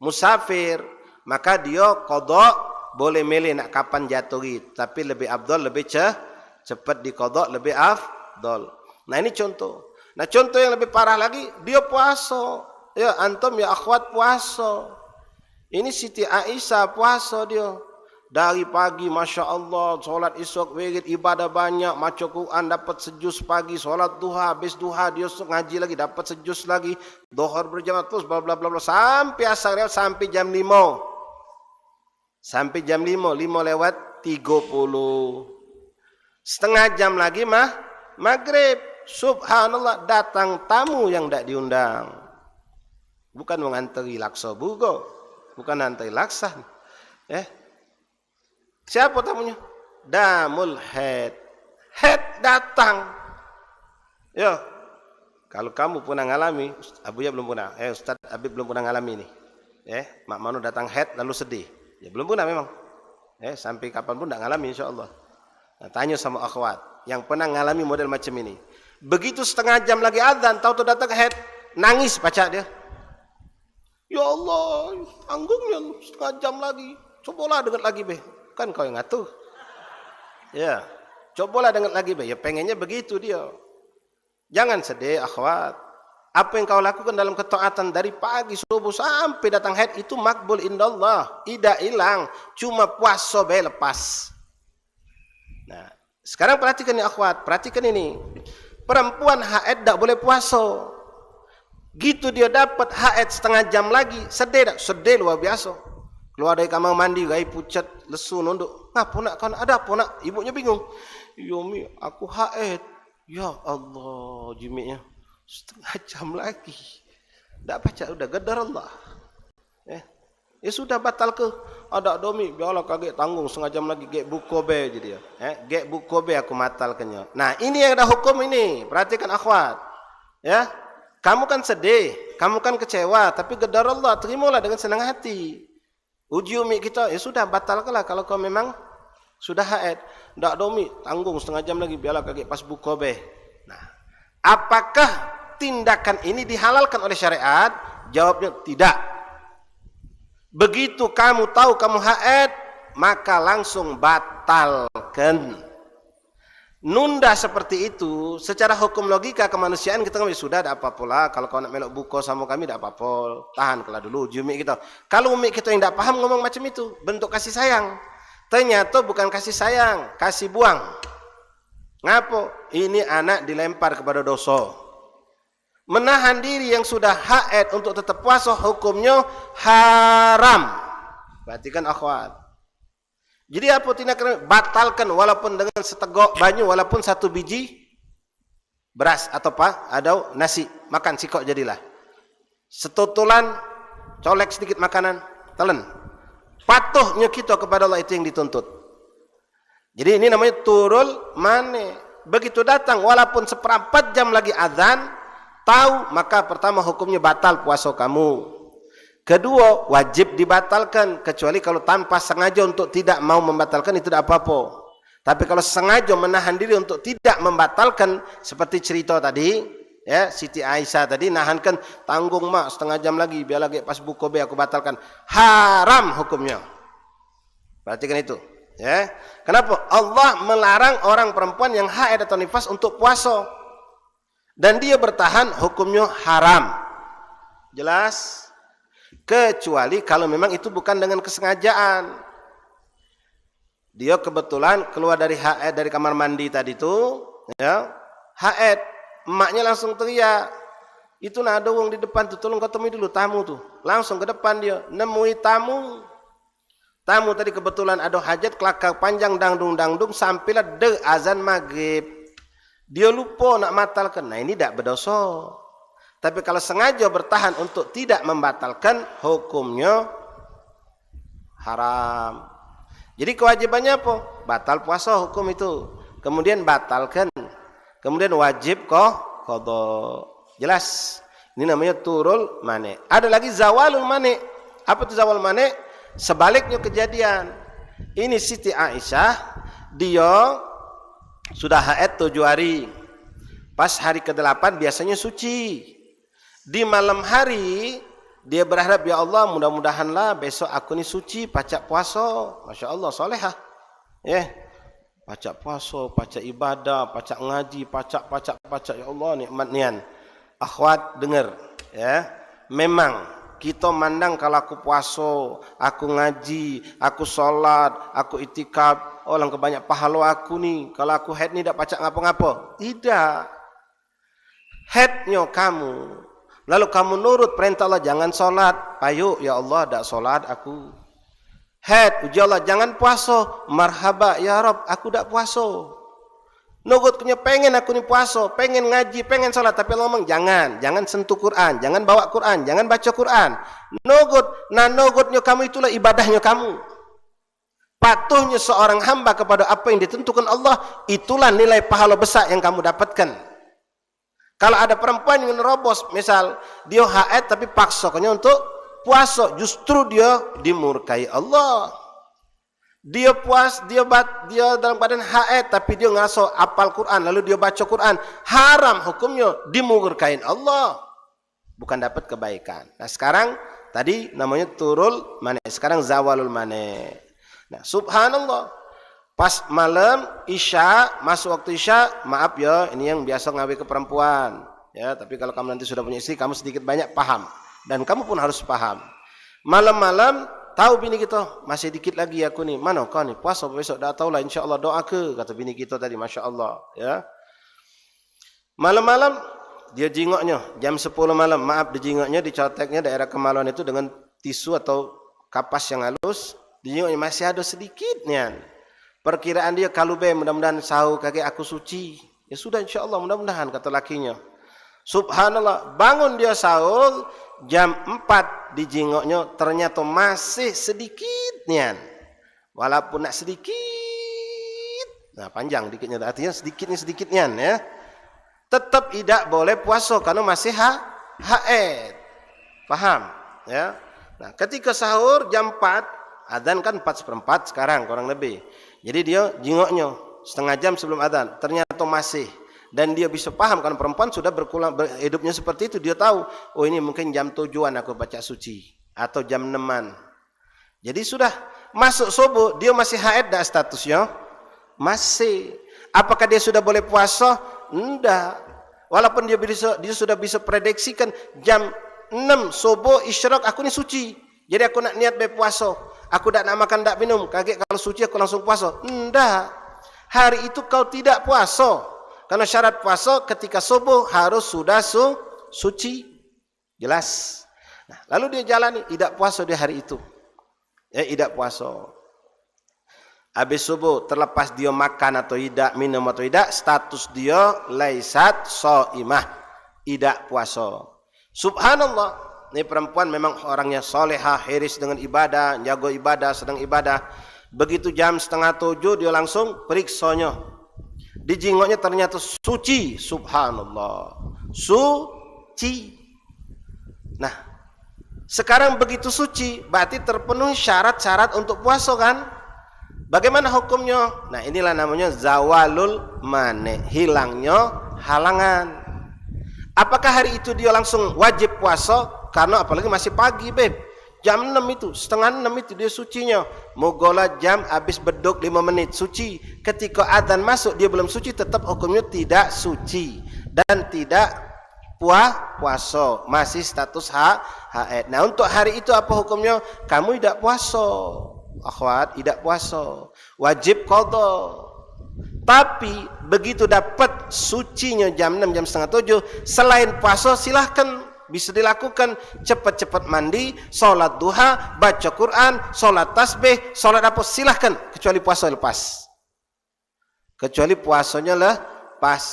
musafir, maka dia qadha boleh milih nak kapan jatuhi, tapi lebih afdal, lebih cepat diqadha, lebih afdal. Nah ini contoh. Nah contoh yang lebih parah lagi, dia puasa. Ya antum ya akhwat puasa. Ini Siti Aisyah puasa dia. Dari pagi Masya Allah, solat isyak, wirid, ibadah banyak, baca Quran, dapat sejus pagi, solat duha, habis duha dia ngaji lagi, dapat sejus lagi, dohor berjamaah terus, bla bla bla bla, sampai asar, sampai jam 5. Sampai jam 5 lewat 30. Setengah jam lagi maghrib. Subhanallah, datang tamu yang tidak diundang. Bukan mengantari laksa bugo, bukan antari laksan. Siapa tamunya? Damul haid. Haid datang. Ya, kalau kamu pernah ngalami, Abuya belum pernah. Ustaz Habib belum pernah ngalami ini. Mak Manu datang haid lalu sedih. Ya belum pernah memang. Sampai kapan pun tidak ngalami insya Allah. Nah, tanya sama akhwat yang pernah ngalami model macam ini. Begitu setengah jam lagi adzan, tahu datang haid, nangis baca dia. Ya Allah, tanggungnya setengah jam lagi. Cobalah dengar lagi be. Kan kau yang ngatur. Ya, cobalah dengar lagi be. Ya pengennya begitu dia. Jangan sedih akhwat. Apa yang kau lakukan dalam ketaatan dari pagi subuh sampai datang haid itu makbul indallah, tidak hilang, cuma puasa be lepas. Nah, sekarang perhatikan ya akhwat, perhatikan ini. Perempuan haid tidak boleh puasa. Gitu dia dapat haid setengah jam lagi, sedih tak? Sedih luar biasa. Keluar dari kamar mandi, gai pucat, lesu, nunduk. Ngapa nak kau nak? Ada apa nak? Ibunya bingung. Ya Mi, aku haid. Ya Allah, jimiknya. Setengah jam lagi. Tak baca, udah gedar Allah. Ya sudah batal ke? Ada domi, biarlah kaget tanggung setengah jam lagi. Gek bukobe jadi dia. Gek bukobe aku matalkannya. Nah ini yang ada hukum ini. Perhatikan akhwat. Ya, kamu kan sedih, kamu kan kecewa, tapi gedar Allah, terimalah dengan senang hati. Uji umi kita, ya sudah batalkanlah kalau kau memang sudah haid. Tak domi, tanggung setengah jam lagi, biarlah kaget pas bukobe. Nah, apakah tindakan ini dihalalkan oleh syariat? Jawabnya tidak. Begitu kamu tahu kamu haid, maka langsung batalkan. Nunda seperti itu, secara hukum logika kemanusiaan kita sudah ada apa pula. Kalau kau nak melok buko sama kami, tak apa-apa. Tahan kelah dulu, uji umi kita. Kalau umi kita yang tak paham ngomong macam itu, bentuk kasih sayang. Ternyata bukan kasih sayang, kasih buang. Ngapo? Ini anak dilempar kepada dosa. Menahan diri yang sudah haid untuk tetap puasa hukumnya haram. Perhatikan akhwat. Jadi apa tindakan? Batalkan walaupun dengan setegok banyu, walaupun satu biji beras atau apa, ada nasi, makan sikok jadilah. Setutulan, colek sedikit makanan, telan. Patuhnya kita kepada Allah itu yang dituntut. Jadi ini namanya turul mane. Begitu datang walaupun seperempat jam lagi azan, tahu maka pertama hukumnya batal puasa kamu. Kedua, wajib dibatalkan kecuali kalau tanpa sengaja untuk tidak mau membatalkan itu tidak apa-apa. Tapi kalau sengaja menahan diri untuk tidak membatalkan seperti cerita tadi, ya Siti Aisyah tadi nahankan, tanggung mak setengah jam lagi biar lagi pas bukobe aku batalkan. Haram hukumnya. Perhatikan itu, ya. Kenapa? Allah melarang orang perempuan yang haid atau nifas untuk puasa. Dan dia bertahan hukumnya haram. Jelas? Kecuali kalau memang itu bukan dengan kesengajaan. Dia kebetulan keluar dari haid dari kamar mandi tadi itu, ya, haid, emaknya langsung teriak. Itu nah ada orang di depan tuh, tolong kau temui dulu tamu tuh. Langsung ke depan dia, nemui tamu. Tamu tadi kebetulan ada hajat, kelakar panjang dangdung sampailah de azan maghrib. Dia lupa nak batalkan. Nah ini tidak berdosa. Tapi kalau sengaja bertahan untuk tidak membatalkan, hukumnya haram. Jadi kewajibannya apa? Batal puasa hukum itu. Kemudian batalkan. Kemudian wajib qadha. Jelas? Ini namanya turul mane. Ada lagi zawalul mane. Apa itu zawal mane? Sebaliknya kejadian. Ini Siti Aisyah, dia sudah haid 7 hari. Pas hari ke-8 biasanya suci. Di malam hari dia berharap, ya Allah mudah-mudahanlah besok aku ni suci pacak puasa. Masya Allah solehah. Pacak puasa, pacak ibadah, pacak ngaji, pacak ya Allah nikmat nian. Akhwat dengar, ya. Memang kita mandang kalau aku puasa, aku ngaji, aku solat, aku itikaf, oh lang kebanyak pahala aku ni. Kalau aku haid ni tak pacak ngapa-ngapa. Tidak. Haidnya kamu. Lalu kamu nurut perintah Allah, jangan solat. Ayo ya Allah, tak solat aku. Haid, uji Allah, jangan puasa. Marhaba ya Rabb, aku tak puasa. Nugut punya pengen aku ni puasa, pengen ngaji, pengen solat. Tapi Allah ngomong jangan sentuh Quran, jangan bawa Quran, jangan baca Quran. Nugutnya kamu itulah ibadahnya kamu. Patuhnya seorang hamba kepada apa yang ditentukan Allah, itulah nilai pahala besar yang kamu dapatkan. Kalau ada perempuan yang nerobos, misal dia haid tapi paksanya untuk puasa, justru dia dimurkai Allah. Dia dalam badan haid tapi dia ngerasa apal Quran, lalu dia baca Quran, haram hukumnya, dimurkai Allah. Bukan dapat kebaikan. Nah sekarang tadi namanya turul mane, sekarang zawalul mane. Nah subhanallah. Pas malam Isya, masuk waktu Isya, maaf ya, ini yang biasa ngawi ke perempuan. Ya, tapi kalau kamu nanti sudah punya istri, kamu sedikit banyak paham. Dan kamu pun harus paham. Malam-malam, tahu bini kita, masih dikit lagi aku nih. Mana kau nih, puasa besok, dah tahulah insyaAllah doa ke, kata bini kita tadi, Masya Allah. Ya. Malam-malam, dia jingoknya, jam 10 malam, maaf, dia jingoknya, dicoteknya daerah kemaluan itu dengan tisu atau kapas yang halus, dijenguknya masih ada sedikitnya. Perkiraan dia kalau mudah-mudahan sahur kakek aku suci. Ya sudah insya-Allah mudah-mudahan kata lakinya. Subhanallah, bangun dia sahur jam 4 dijenguknya ternyata masih sedikitnya. Walaupun nak sedikit, nah panjang dikitnya artinya sedikitnya ya. Tetap tidak boleh puasa karena masih haid. Paham? Ya. Nah, ketika sahur jam 4, adzan kan 4:04 sekarang kurang lebih. Jadi dia jengoknya setengah jam sebelum adzan, ternyata masih. Dan dia bisa paham karena perempuan sudah hidupnya seperti itu, dia tahu, oh ini mungkin jam 7-an aku baca suci atau jam 6-an. Jadi sudah masuk subuh, dia masih haid dah statusnya? Masih. Apakah dia sudah boleh puasa? Enggak. Walaupun dia sudah bisa prediksikan jam 6 subuh isyraq aku ni suci. Jadi aku nak niat berpuasa. Aku tak nak makan, tak minum. Kaget kalau suci aku langsung puasa. Enggak. Hari itu kau tidak puasa. Karena syarat puasa ketika subuh harus sudah suci. Jelas. Nah, lalu dia jalani tidak puasa di hari itu. Ya, tidak puasa. Habis subuh terlepas dia makan atau tidak, minum atau tidak, status dia laisat shaimah, tidak puasa. Subhanallah, ini perempuan memang orangnya solehah, hiris dengan ibadah, jago ibadah, sedang ibadah. Begitu jam 6:30 dia langsung periksanya. Dijengoknya ternyata suci, subhanallah. Suci. Nah, sekarang begitu suci, berarti terpenuhi syarat-syarat untuk puasa kan? Bagaimana hukumnya? Nah, inilah namanya zawalul mane, hilangnya halangan. Apakah hari itu dia langsung wajib puasa? Karena apalagi masih pagi, beb. Jam 6 itu, setengah 6 itu dia sucinya. Mugola jam habis beduk 5 menit suci. Ketika adzan masuk dia belum suci, tetap hukumnya tidak suci dan tidak puasa, masih status haid. Nah, untuk hari itu apa hukumnya? Kamu tidak puasa. Akhwat, tidak puasa, wajib qadha. Tapi begitu dapat sucinya jam 6, jam setengah 7, selain puasa silahkan bisa dilakukan. Cepat-cepat mandi, solat duha, baca Quran, solat tasbih, solat apa silahkan, kecuali puasa lepas. Kecuali puasanya lepas.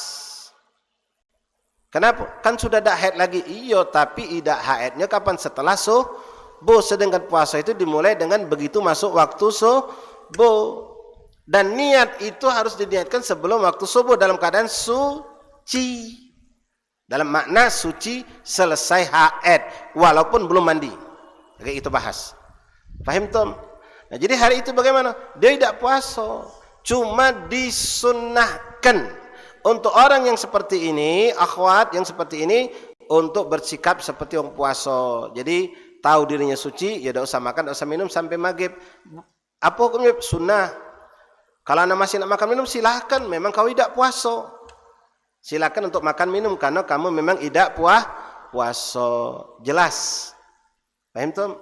Kenapa? Kan sudah tak haid lagi. Iya, tapi tidak haidnya kapan? Setelah subuh. Sedangkan puasa itu dimulai dengan begitu masuk waktu subuh. Dan niat itu harus diniatkan sebelum waktu subuh dalam keadaan suci. Dalam makna suci selesai haid walaupun belum mandi. Oke, itu bahas. Faham Tom? Nah, jadi hari itu bagaimana? Dia tidak puasa. Cuma disunnahkan untuk orang yang seperti ini, akhwat yang seperti ini, untuk bersikap seperti orang puasa. Jadi tahu dirinya suci, ya tidak usah makan, tidak usah minum sampai maghrib. Apa hukumnya? Sunnah. Kalau anda masih nak makan minum, silahkan. Memang kau tidak puasa. Silahkan untuk makan minum karena kamu memang tidak puasa. Jelas. Paham Tom?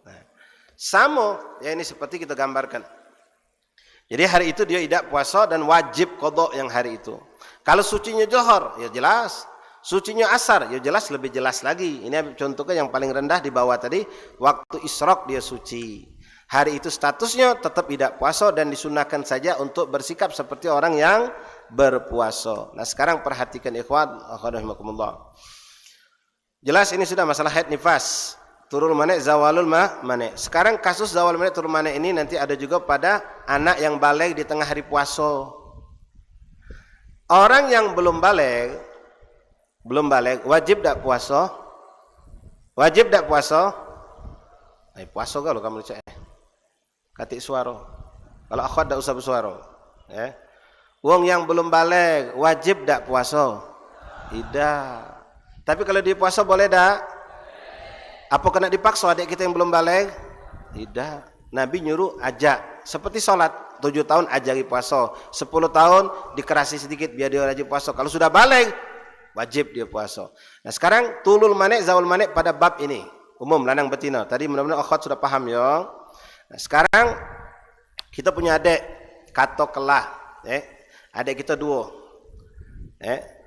Nah, sama, ya ini seperti kita gambarkan. Jadi hari itu dia tidak puasa dan wajib qadha yang hari itu. Kalau sucinya Zuhur, ya jelas. Sucinya asar, ya jelas, lebih jelas lagi. Ini contohnya yang paling rendah di bawah tadi, waktu isyraq dia suci. Hari itu statusnya tetap tidak puasa dan disunahkan saja untuk bersikap seperti orang yang berpuasa. Nah, sekarang perhatikan ikhwan, rahimakumullah. Jelas ini sudah masalah haid nifas, turun mane, zawalul mane. Sekarang kasus zawal mane turun mane ini nanti ada juga pada anak yang balik di tengah hari puasa. Orang yang belum balik wajib tak puasa? Wajib tak puasa? Puasa kalau kamu cek. Katik suara. Kalau akhwat tak usah bersuara. Wong yang belum balik wajib tak puasa? Tidak. Tapi kalau dia puasa boleh tak? Apa kena dipaksa adik kita yang belum balik? Tidak. Nabi nyuruh ajak. Seperti sholat. 7 tahun ajari puasa. 10 tahun dikerasi sedikit biar dia rajin puasa. Kalau sudah balik wajib dia puasa. Nah, sekarang tulul manik, zawal manik pada bab ini. Umum lanang betina. Tadi mudah-mudahan akhwat sudah paham ya. Nah, sekarang kita punya adik kato kelah. Adik kita dua.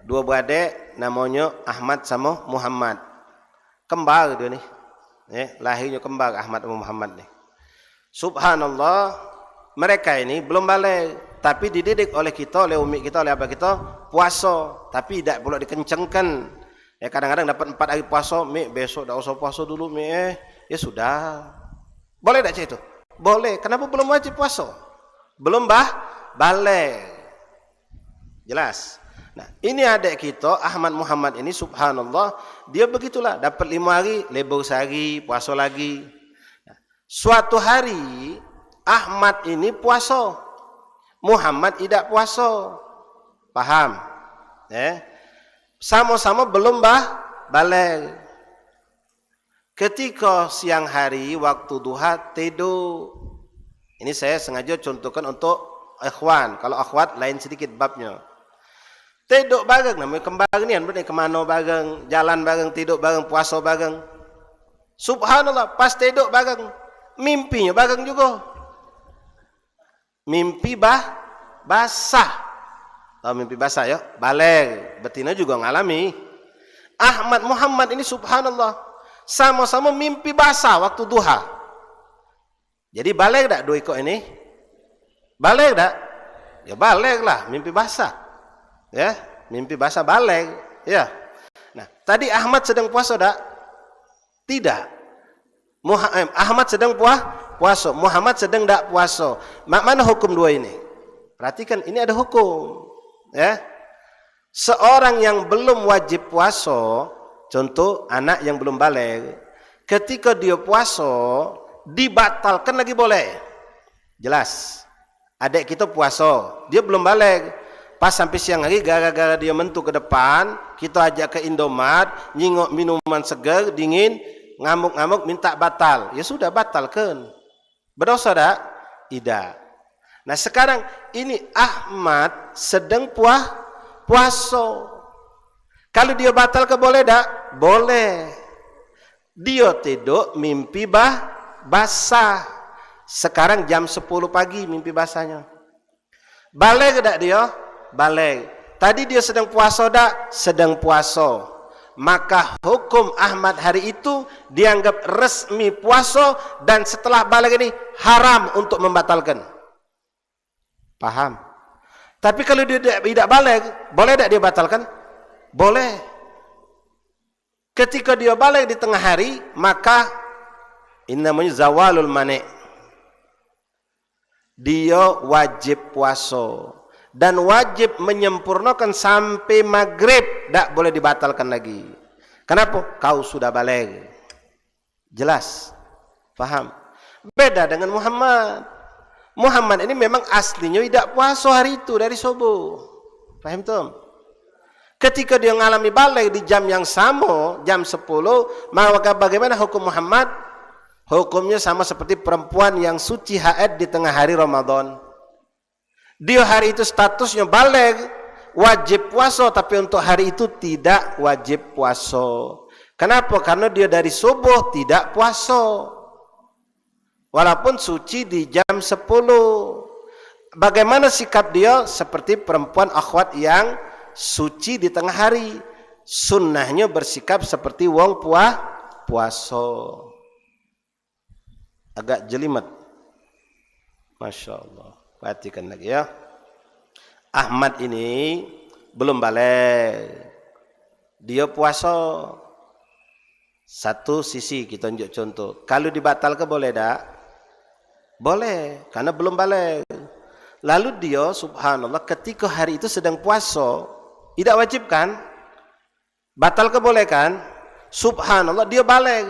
Dua beradik namanya Ahmad sama Muhammad. Kembar dia nih. Lahirnya kembar Ahmad sama Muhammad nih. Subhanallah, mereka ini belum balik, tapi dididik oleh kita, oleh umi kita, oleh abah kita, puasa, tapi tidak perlu dikencengkan. Ya kadang-kadang dapat 4 hari puasa, besok dah usah puasa dulu, ya sudah. Boleh tak cik itu? Boleh. Kenapa belum wajib puasa? Belum balik. Jelas. Nah, ini adik kita Ahmad Muhammad ini subhanallah, dia begitulah, dapat 5 hari, lebur sehari, puasa lagi. Nah, suatu hari Ahmad ini puasa, Muhammad tidak puasa. Paham? Sama-sama belum balik. Ketika siang hari waktu duha tidur. Ini saya sengaja contohkan untuk ikhwan. Kalau akhwat lain sedikit babnya. Tidur bareng, namanya kembar ni kan, kemana bareng, jalan bareng, tidur bareng, puasa bareng. Subhanallah, pas tidur bareng, mimpinya bareng juga. Mimpi basah. Tahu mimpi basah ya? Balik. Betina juga ngalami. Ahmad Muhammad ini subhanallah, sama-sama mimpi basah waktu duha. Jadi balik tak dua ikut ini? Balik tak? Ya balik lah, mimpi basah. Ya, mimpi basah balik. Ya. Nah, tadi Ahmad sedang puasa tak? Tidak. Ahmad sedang puasa, Muhammad sedang tak puasa. Mana hukum dua ini? Perhatikan, ini ada hukum. Ya, seorang yang belum wajib puasa, contoh anak yang belum balik, ketika dia puasa dibatalkan lagi boleh. Jelas. Adik kita puasa, dia belum balik, pas sampai siang hari gara-gara dia mentuk ke depan, kita ajak ke Indomaret, nyingok minuman segar dingin, ngamuk-ngamuk minta batal, ya sudah batalkan. Berdosa tak? Tidak. Nah sekarang ini Ahmad sedang puasa. Kalau dia batal ke boleh tak? Boleh. Dia tidur mimpi basah. Sekarang jam 10 pagi mimpi basahnya. Balik tak dia? Balik. Tadi dia sedang puasa tak? Sedang puasa. Maka hukum Ahmad hari itu dianggap resmi puasa, dan setelah balik ini haram untuk membatalkan. Paham? Tapi kalau dia tidak balik, boleh tak dia batalkan? Boleh. Ketika dia balik di tengah hari, maka ini namanya zawalul mani. Dia wajib puasa dan wajib menyempurnakan sampai maghrib, tak boleh dibatalkan lagi. Kenapa? Kau sudah balik. Jelas? Paham? Beda dengan Muhammad. Muhammad ini memang aslinya tidak puasa hari itu dari subuh. Paham tuh? Ketika dia mengalami balik di jam yang sama, jam 10, maka bagaimana hukum Muhammad? Hukumnya sama seperti perempuan yang suci haid di tengah hari Ramadan. Dia hari itu statusnya balik, wajib puasa, tapi untuk hari itu tidak wajib puasa. Kenapa? Karena dia dari subuh tidak puasa. Walaupun suci di jam 10. Bagaimana sikap dia? Seperti perempuan akhwat yang suci di tengah hari. Sunnahnya bersikap seperti wong puasa. Agak jelimet. Masya Allah. Perhatikan lagi ya. Ahmad ini belum balik. Dia puasa. Satu sisi kita tunjuk contoh. Kalau dibatalkan boleh tak? Boleh, karena belum balik. Lalu dia subhanallah ketika hari itu sedang puasa, tidak wajib kan? Batal ke boleh kan? Subhanallah dia balik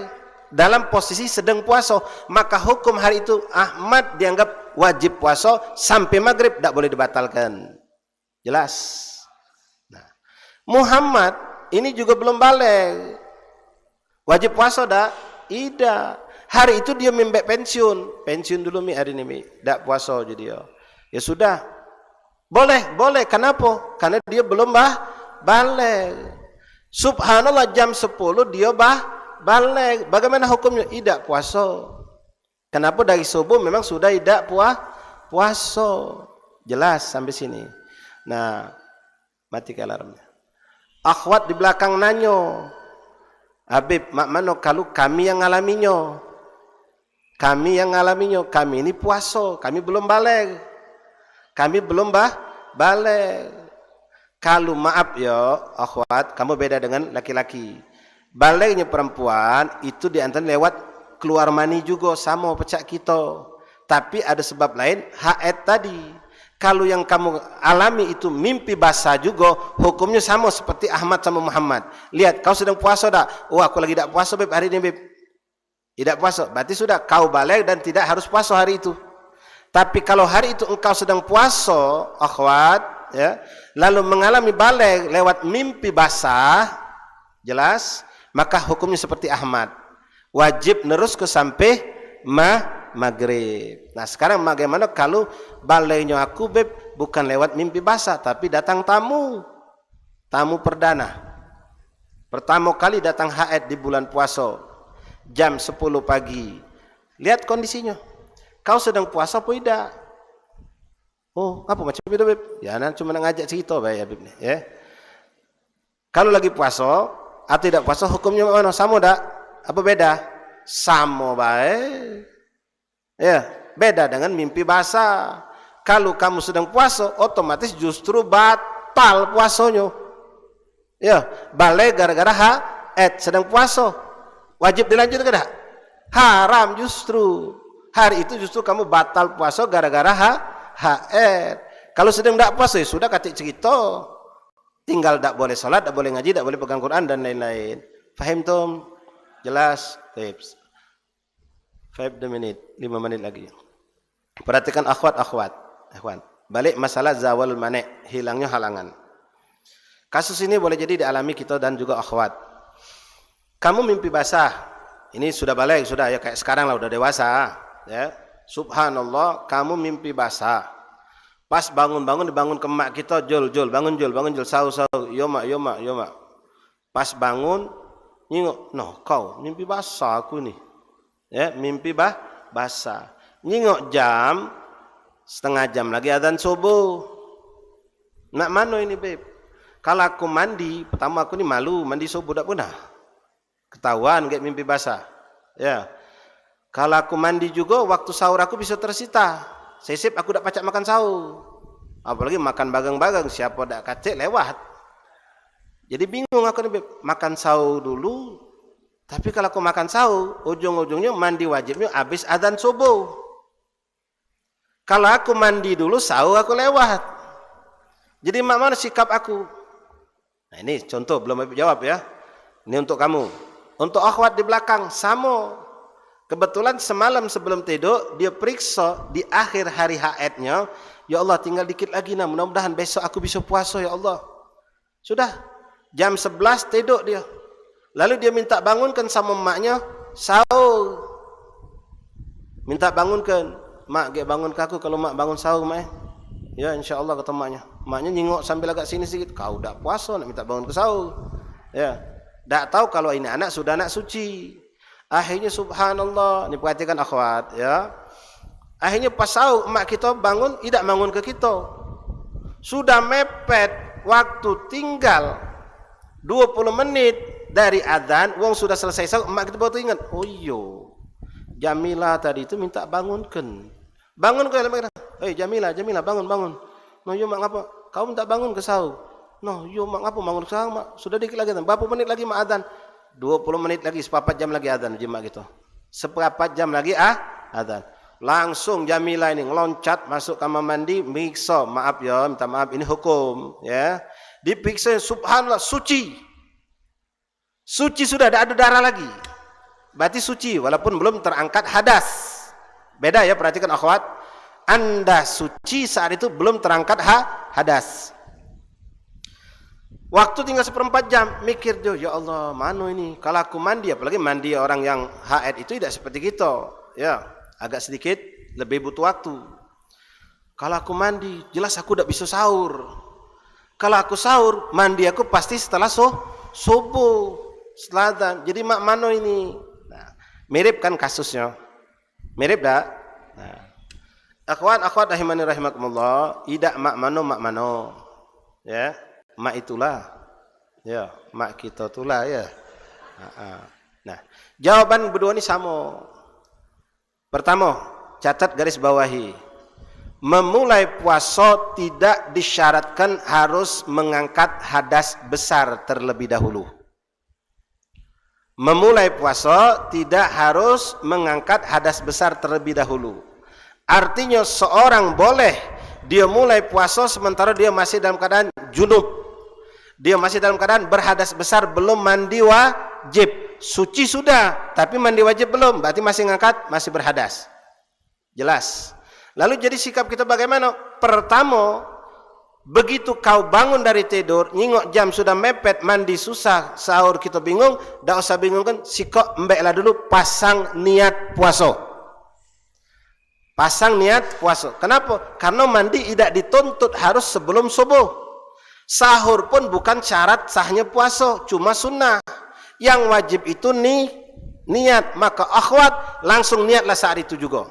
dalam posisi sedang puasa, maka hukum hari itu Ahmad dianggap wajib puasa sampai maghrib, tidak boleh dibatalkan. Jelas? Nah, Muhammad ini juga belum balik. Wajib puasa tak? Tidak. Hari itu dia membek pensiun dulu hari ini tak puasa jadi dia. Ya sudah, boleh. Kenapa? Karena dia belum balik. Subhanallah jam 10 dia balik. Bagaimana hukumnya? Tidak puasa. Kenapa? Dari subuh memang sudah tidak puasa. Jelas sampai sini. Nah, mati alarmnya. Akhwat di belakang nanyo, Habib, mak mano kalau kami yang ngalaminya. Kami yang ngalaminya, kami ini puasa, kami belum balik. Kami belum balik. Kalau maaf ya, akhwat, kamu beda dengan laki-laki. Baliknya perempuan itu diantara lewat keluar mani juga sama pecah kita. Tapi ada sebab lain, haid tadi. Kalau yang kamu alami itu mimpi basah juga, hukumnya sama seperti Ahmad sama Muhammad. Lihat, kau sedang puasa tak? Oh, aku lagi tak puasa beb hari ini beb. Tidak puasa, berarti sudah kau balik dan tidak harus puasa hari itu. Tapi kalau hari itu engkau sedang puasa, akhwat, ya, lalu mengalami balik lewat mimpi basah, jelas, maka hukumnya seperti Ahmad. Wajib nerus ke sampai maghrib. Nah sekarang bagaimana kalau baliknya aku beb bukan lewat mimpi basah, tapi datang tamu perdana. Pertama kali datang haid di bulan puasa. Jam 10 pagi. Lihat kondisinya. Kau sedang puasa apa tidak? Oh, apa macam itu, Beb? Ya, nan cuma ngajak cerita bae ya, Beb, ya. Kalau lagi puasa atau tidak puasa hukumnya mana? Sama tak? Apa beda? Sama bae. Ya, beda dengan mimpi basah. Kalau kamu sedang puasa, otomatis justru batal puasanya. Ya, balik gara-gara haid sedang puasa. Wajib dilanjutkan tak? Haram justru. Hari itu justru kamu batal puasa gara-gara haid. Kalau sedang tak puasa ya sudah katik cerita. Tinggal tak boleh salat, tak boleh ngaji, tak boleh pegang Quran dan lain-lain. Faham tum? Jelas? Tips. 5 menit, 5 menit lagi. Perhatikan akhwat. Balik masalah zawal mani, hilangnya halangan. Kasus ini boleh jadi dialami kita dan juga akhwat. Kamu mimpi basah, ini sudah balik, sudah ya kayak sekarang lah, udah dewasa, ya. Subhanallah, kamu mimpi basah. Pas bangun dibangun ke mak kita, Jul, bangun Jul, sahur, yo mak. Pas bangun, nyingok, no kau mimpi basah aku nih, ya mimpi basah. Nyingok jam, setengah jam lagi adzan subuh. Nak mana ini beb? Kalau aku mandi, pertama aku ni malu, mandi subuh tak pernah. Ketahuan kayak mimpi basah. Ya. Kalau aku mandi juga waktu sahur aku bisa tersita. Sesip aku tak pacak makan sahur. Apalagi makan bagang-bagang, siapa dak kacik lewat. Jadi bingung aku nih makan sahur dulu. Tapi kalau aku makan sahur, ujung-ujungnya mandi wajibnya habis adzan subuh. Kalau aku mandi dulu sahur aku lewat. Jadi mana sikap aku? Nah ini contoh belum jawab ya. Ini untuk kamu. Untuk akhwat di belakang sama. Kebetulan semalam sebelum tidur dia periksa di akhir hari haidnya, ya Allah tinggal dikit lagi nah, mudah-mudahan besok aku bisa puasa ya Allah. Sudah jam 11 tidur dia. Lalu dia minta bangunkan sama maknya sahur. Minta bangunkan, mak ge bangun ke aku kalau mak bangun sahur mak. Ya insyaallah kata maknya. Maknya nyingok sambil agak sini sedikit, kau dah puasa nak minta bangun ke sahur. Ya. Tak tahu kalau ini anak sudah anak suci. Akhirnya subhanallah, ini perhatikan akhwat ya. Akhirnya pas sahur emak kita bangun, tidak bangun ke kita. Sudah mepet waktu tinggal 20 menit dari adzan, wong sudah selesai sahur, emak kita baru ingat, oh iyo. Jamilah tadi itu minta bangunkan. Bangun ke dalam kita. Jamilah bangun. No yo mak ngapa? Kau minta bangun ke sahur. No, yo mak apa bangun sekarang mak? Sudah dikit lagi adzan. Berapa menit lagi mak adzan? 20 menit lagi, seperempat jam lagi adzan jemaah gitu. Seperempat jam lagi adzan. Langsung Jamilah ini ngeloncat masuk kamar mandi, miksa, maaf ya, minta maaf ini hukum, ya. Dipiksa subhanallah suci. Suci sudah tidak ada darah lagi. Berarti suci walaupun belum terangkat hadas. Beda ya, perhatikan akhwat. Anda suci saat itu belum terangkat hadas. Waktu tinggal 1/4 jam, mikir jo, ya Allah, mana ini? Kalau aku mandi, apalagi mandi orang yang haid itu tidak seperti kita, ya, agak sedikit lebih butuh waktu. Kalau aku mandi, jelas aku tidak bisa sahur. Kalau aku sahur, mandi aku pasti setelah subuh, setelah adzan. Jadi mak mana ini? Nah, mirip kan kasusnya? Mirip tak? Nah. Akhwat rahimani rahimakumullah, tidak mak mano, ya. Mak itulah, ya, mak kita itulah ya. Nah, jawaban berdua ini sama. Pertama, catat garis bawahi. Memulai puasa tidak disyaratkan harus mengangkat hadas besar terlebih dahulu. Memulai puasa tidak harus mengangkat hadas besar terlebih dahulu. Artinya seorang boleh dia mulai puasa sementara dia masih dalam keadaan junub. Dia masih dalam keadaan berhadas besar, belum mandi wajib. Suci sudah, tapi mandi wajib belum, berarti masih ngangkat, masih berhadas. Jelas. Lalu jadi sikap kita bagaimana? Pertama, begitu kau bangun dari tidur, nyingok jam sudah mepet, mandi susah, sahur kita bingung, tak usah bingung kan, sikap embeklah dulu, pasang niat puasa. Pasang niat puasa. Kenapa? Karena mandi tidak dituntut harus sebelum subuh. Sahur pun bukan syarat sahnya puasa, cuma sunnah. Yang wajib itu niat. Maka akhwat langsung niatlah saat itu juga.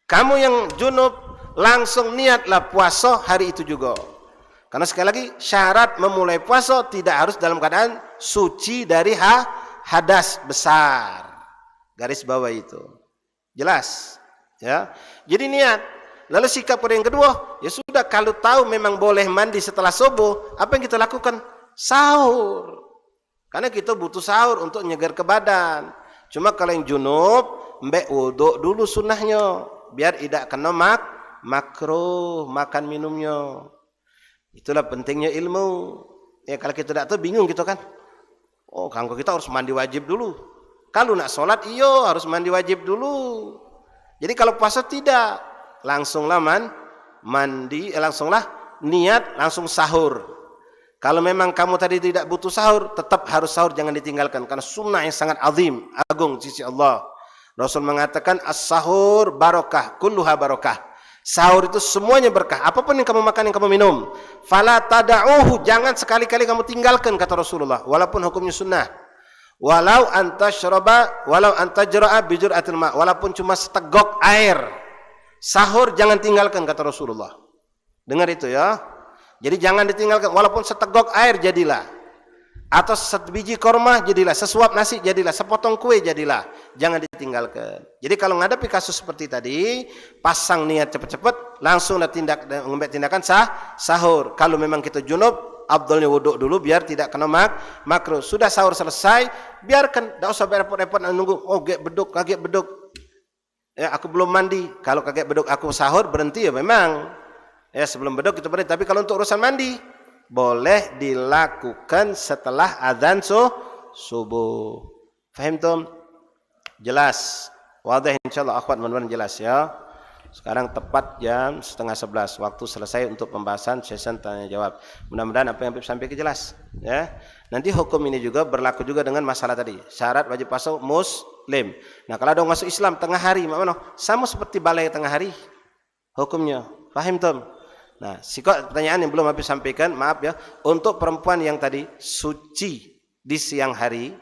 Kamu yang junub langsung niatlah puasa hari itu juga. Karena sekali lagi syarat memulai puasa tidak harus dalam keadaan suci dari hadas besar. Garis bawah itu. Jelas? Ya. Jadi niat. Lalu sikap yang kedua, ya sudah kalau tahu memang boleh mandi setelah subuh, apa yang kita lakukan? Sahur. Karena kita butuh sahur untuk nyegar ke badan. Cuma kalau yang junub, mbak wudhu dulu sunnahnya. Biar tidak kena makruh makan minumnya. Itulah pentingnya ilmu. Ya kalau kita tidak tahu bingung gitu kan. Oh, kalau kita harus mandi wajib dulu. Kalau nak sholat iyo harus mandi wajib dulu. Jadi kalau puasa tidak, langsunglah mandi, langsunglah niat, langsung sahur. Kalau memang kamu tadi tidak butuh sahur, tetap harus sahur, jangan ditinggalkan karena sunnah yang sangat azim, agung di sisi Allah. Rasul mengatakan as-sahur barokah, kulluha barokah. Sahur itu semuanya berkah. Apapun yang kamu makan, yang kamu minum. Fala tada'uhu, jangan sekali-kali kamu tinggalkan, kata Rasulullah. Walaupun hukumnya sunnah. Walau antajra'a bijur'atil ma', walaupun cuma setegok air. Sahur jangan tinggalkan, kata Rasulullah. Dengar itu ya. Jadi jangan ditinggalkan, walaupun setegok air jadilah. Atau sebiji korma jadilah, sesuap nasi jadilah, sepotong kue jadilah, jangan ditinggalkan. Jadi kalau menghadapi kasus seperti tadi, pasang niat cepat-cepat, langsung mengambil tindakan sahur. Kalau memang kita junub, afdalnya wudhu dulu biar tidak kena makruh. Sudah sahur selesai, biarkan, tidak usah repot-repot nunggu. Oh, kaget beduk. Ya, aku belum mandi. Kalau kaget beduk aku sahur berhenti ya memang. Ya sebelum beduk itu berhenti. Tapi kalau untuk urusan mandi, boleh dilakukan setelah azan subuh. Faham tum? Jelas. Wadah insyaallah akhwat mudah-mudahan jelas ya. Sekarang tepat jam 10:30 waktu selesai untuk pembahasan sesi tanya jawab. Mudah-mudahan apa yang Habib sampaikan jelas ya. Nanti hukum ini juga berlaku juga dengan masalah tadi. Syarat wajib puasa muslim. Nah, kalau ada orang masuk Islam tengah hari, mana? Sama seperti balai tengah hari hukumnya. Faham tum? Nah, sikap pertanyaan yang belum Habib sampaikan, maaf ya. Untuk perempuan yang tadi suci di siang hari,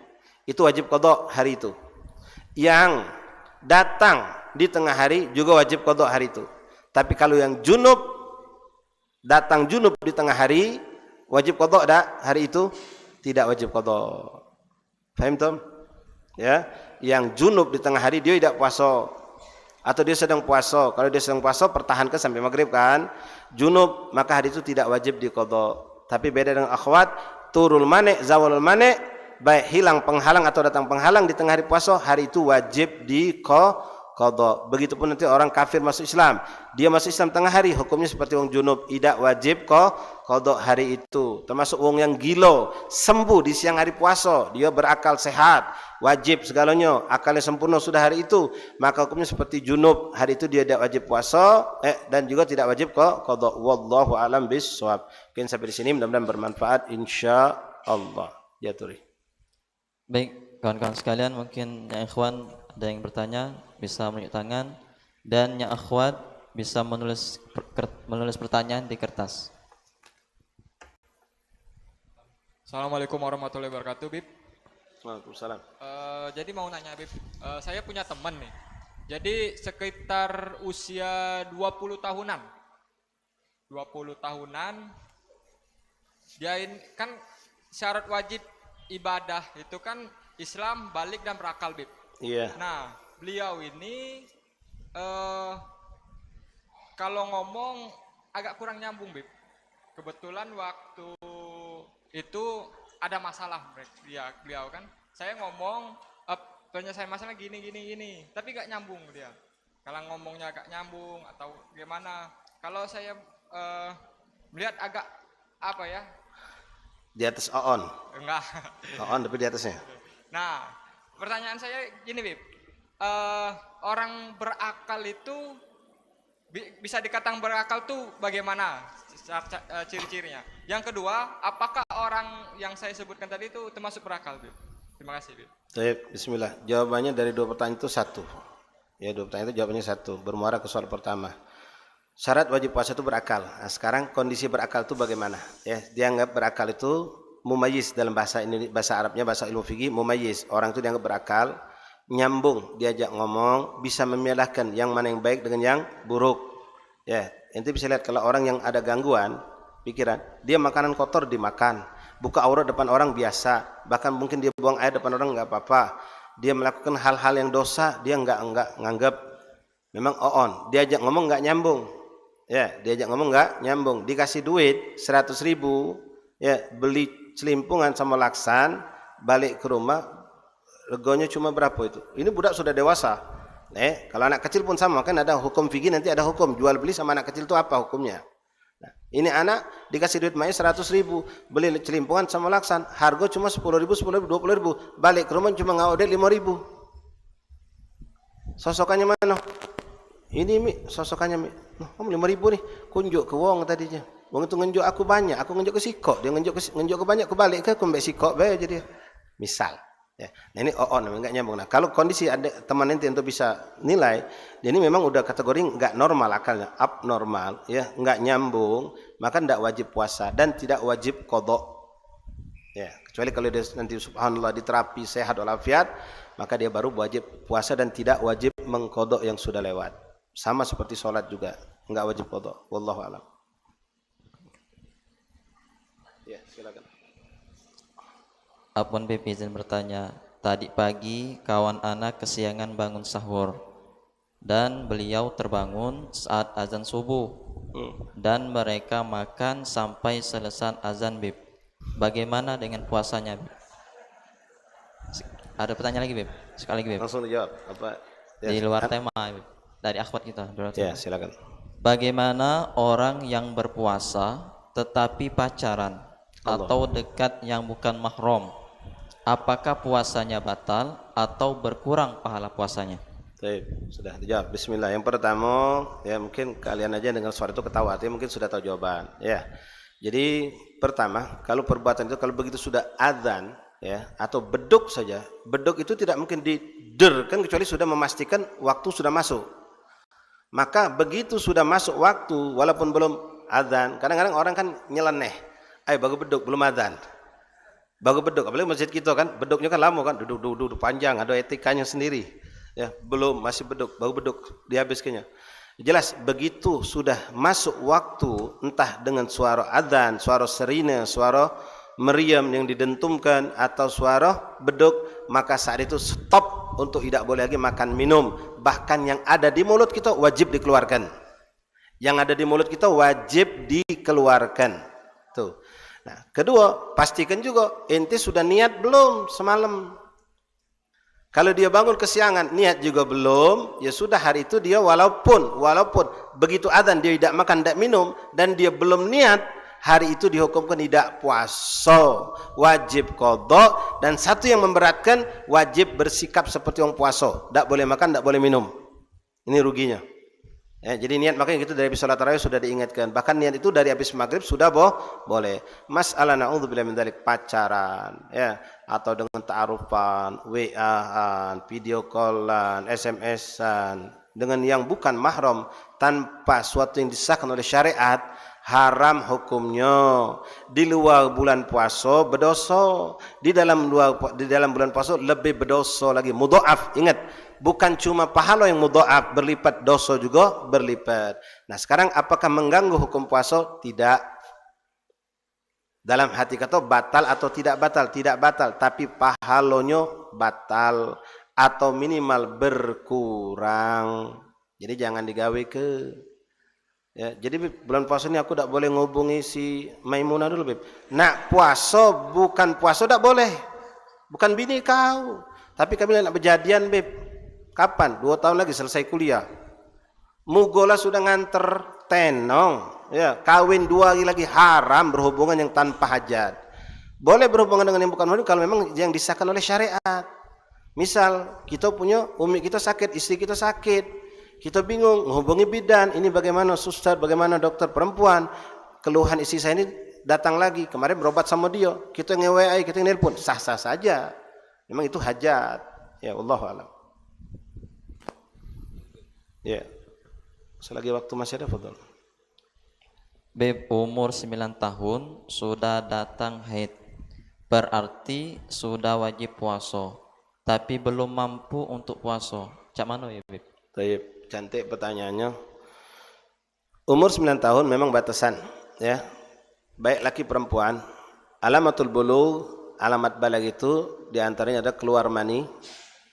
itu wajib qada hari itu. Yang datang di tengah hari juga wajib qada hari itu. Tapi kalau yang junub, datang junub di tengah hari, wajib qada tak hari itu? Tidak wajib qada. Faham tum? Ya, yang junub di tengah hari dia tidak puasa. Atau dia sedang puasa. Kalau dia sedang puasa pertahankan sampai maghrib kan. Junub maka hari itu tidak wajib diqadha. Tapi beda dengan akhwat, turul mane, zawalul mane, baik hilang penghalang atau datang penghalang di tengah hari puasa, hari itu wajib diqadha. Begitupun nanti orang kafir masuk Islam. Dia masuk Islam tengah hari, hukumnya seperti orang junub, tidak wajib qadha hari itu. Termasuk orang yang gila, sembuh di siang hari puasa, dia berakal sehat, wajib segalanya, akalnya sempurna sudah hari itu, maka hukumnya seperti junub, hari itu dia tidak wajib puasa dan juga tidak wajib qadha. Wallahu a'lam bissawab. Mungkin sampai di sini, mudah-mudahan bermanfaat insyaallah. Ya turi. Baik, kawan-kawan sekalian, mungkin yang ikhwan ada yang bertanya bisa menunjuk tangan, dan yang akhwat bisa menulis pertanyaan di kertas. Assalamualaikum warahmatullahi wabarakatuh, Bib. Waalaikumsalam. Jadi mau nanya, Bib, saya punya teman nih. Jadi sekitar usia 20 tahunan. 20 tahunan. Dia ini kan syarat wajib ibadah itu kan Islam, balik dan berakal, Bib. Iya. Nah, beliau ini kalau ngomong agak kurang nyambung, Bib. Kebetulan waktu itu ada masalah beliau kan. Saya ngomong penyelesaian masalah gini, tapi gak nyambung dia. Kalau ngomongnya agak nyambung atau gimana. Kalau saya melihat agak apa ya? Di atas Oon. Enggak. Oon tapi di atasnya. Nah, pertanyaan saya gini, Bib. Orang berakal itu bisa dikatakan berakal tuh bagaimana ciri-cirinya? Yang kedua, apakah orang yang saya sebutkan tadi itu termasuk berakal, Bib? Terima kasih, Bib. Baik, bismillah. Jawabannya dari dua pertanyaan itu satu. Ya, dua pertanyaan itu jawabannya satu. Bermuara ke soal pertama. Syarat wajib puasa itu berakal. Nah, sekarang kondisi berakal itu bagaimana? Ya, dianggap berakal itu mumayyiz dalam bahasa ini, bahasa Arabnya, bahasa ilmu fikih, mumayyiz. Orang itu dianggap berakal, nyambung, diajak ngomong, bisa memilahkan yang mana yang baik dengan yang buruk. Ya, ente bisa lihat kalau orang yang ada gangguan pikiran, dia makanan kotor dimakan, buka aurat depan orang biasa, bahkan mungkin dia buang air depan orang nggak apa-apa. Dia melakukan hal-hal yang dosa, dia nggak nganggap memang oon. Diajak ngomong nggak nyambung. Ya, diajak ngomong nggak nyambung. Dikasih duit 100.000, ya beli celimpungan sama laksan, balik ke rumah, regonya cuma berapa itu? Ini budak sudah dewasa. Kalau anak kecil pun sama, kan ada hukum fikih, nanti ada hukum jual beli sama anak kecil itu apa hukumnya. Nah, ini anak dikasih duit main 100.000, beli celimpungan sama laksan, harga cuma 10.000, 20.000, balik ke rumah cuma ngawet 5.000. Sosokannya mana? Ini mi, sosokannya mi. Noh, 5.000 nih, kunjuk ke wong tadinya. Wong itu ngenjuk aku banyak, aku ngenjuk ke sikok, dia ngenjuk ke banyak, aku balik ke aku mbek sikok bae jadi. Misal. Ya. Nah ini namanya nggak nyambung. Nah kalau kondisi ada teman nanti untuk bisa nilai, dia ini memang udah kategori nggak normal akalnya, abnormal, ya nggak nyambung, maka tidak wajib puasa dan tidak wajib qadha. Ya kecuali kalau dia nanti subhanallah diterapi sehat walafiat, maka dia baru wajib puasa dan tidak wajib mengqadha yang sudah lewat. Sama seperti sholat juga nggak wajib qadha. Wallahu a'lam. Ya silakan. Apun Bib izin bertanya, tadi pagi kawan anak kesiangan bangun sahur dan beliau terbangun saat azan subuh dan mereka makan sampai selesai azan, Bib. Bagaimana dengan puasanya, Bib? Ada pertanyaan lagi, Bib? Sekali lagi, Bib. Langsung dijawab apa? Ya, di luar tema, Bib. Dari akhwat kita. Ya silakan. Bagaimana orang yang berpuasa tetapi pacaran atau dekat yang bukan mahram? Apakah puasanya batal atau berkurang pahala puasanya? Baik, sudah dijawab. Bismillah. Yang pertama, ya mungkin kalian aja dengan suara itu ketawa, artinya mungkin sudah tahu jawaban. Ya. Jadi pertama, kalau perbuatan itu kalau begitu sudah adzan, ya atau beduk saja, beduk itu tidak mungkin diderkan kecuali sudah memastikan waktu sudah masuk. Maka begitu sudah masuk waktu, walaupun belum adzan, kadang-kadang orang kan nyeleneh. Ayo bagus beduk belum adzan. Bagus beduk, apalagi masjid kita kan, beduknya kan lama kan, duduk panjang, ada etikanya sendiri. Ya, belum masih beduk, bagus beduk dihabiskannya. Jelas begitu sudah masuk waktu, entah dengan suara adzan, suara sirine, suara meriam yang didentumkan atau suara beduk, maka saat itu stop untuk tidak boleh lagi makan minum. Bahkan yang ada di mulut kita wajib dikeluarkan. Yang ada di mulut kita wajib dikeluarkan. Tuh. Nah, kedua, pastikan juga ente sudah niat belum semalam. Kalau dia bangun kesiangan, niat juga belum, ya sudah hari itu dia walaupun begitu adzan dia tidak makan, tidak minum dan dia belum niat, hari itu dihukumkan tidak puasa, wajib qadha, dan satu yang memberatkan wajib bersikap seperti orang puasa, tidak boleh makan, tidak boleh minum. Ini ruginya. Ya, jadi niat makanya gitu dari habis salat tarawih sudah diingatkan. Bahkan niat itu dari habis maghrib sudah boleh. Masalah naudzubillah min dzalik pacaran, ya atau dengan ta'arufan, WA-an, video callan, SMS-an dengan yang bukan mahram tanpa suatu yang disahkan oleh syariat, haram hukumnya. Di luar bulan puasa berdosa, di dalam bulan puasa lebih berdosa lagi, mudhaaf. Ingat, bukan cuma pahala yang mudhaaf, berlipat, dosa juga berlipat. Nah, sekarang apakah mengganggu hukum puasa? Tidak. Dalam hati kata batal atau tidak batal? Tidak batal, tapi pahalanya batal. atau minimal berkurang. Jadi jangan digawe ke. Ya, jadi Beb, bulan puasa ini aku tak boleh ngubungi si Maimunah dulu Beb. Nak puasa bukan puasa tak boleh. Bukan bini kau. Tapi kami nak berjadian Beb. Kapan? 2 tahun lagi selesai kuliah. Mugola sudah nganter tenong. Ya, kawin 2 hari lagi haram berhubungan yang tanpa hajat. Boleh berhubungan dengan yang bukan mahram kalau memang yang disahkan oleh syariat. Misal kita punya umi kita sakit, istri kita sakit. Kita bingung menghubungi bidan, ini bagaimana suster, bagaimana dokter perempuan. Keluhan istri saya ini datang lagi, kemarin berobat sama dia. Kita nge-WA, kita nelpon, sah-sah saja. Memang itu hajat. Ya, wallahu a'lam. Ya. Selagi waktu masih ada, fadhal. Beb, umur 9 tahun sudah datang haid. Berarti sudah wajib puasa, tapi belum mampu untuk puasa. Cak mana ya, Beb? Baik, cantik pertanyaannya. Umur 9 tahun memang batasan, ya. Baik laki perempuan. Alamatul bulugh, alamat baligh itu diantaranya ada keluar mani,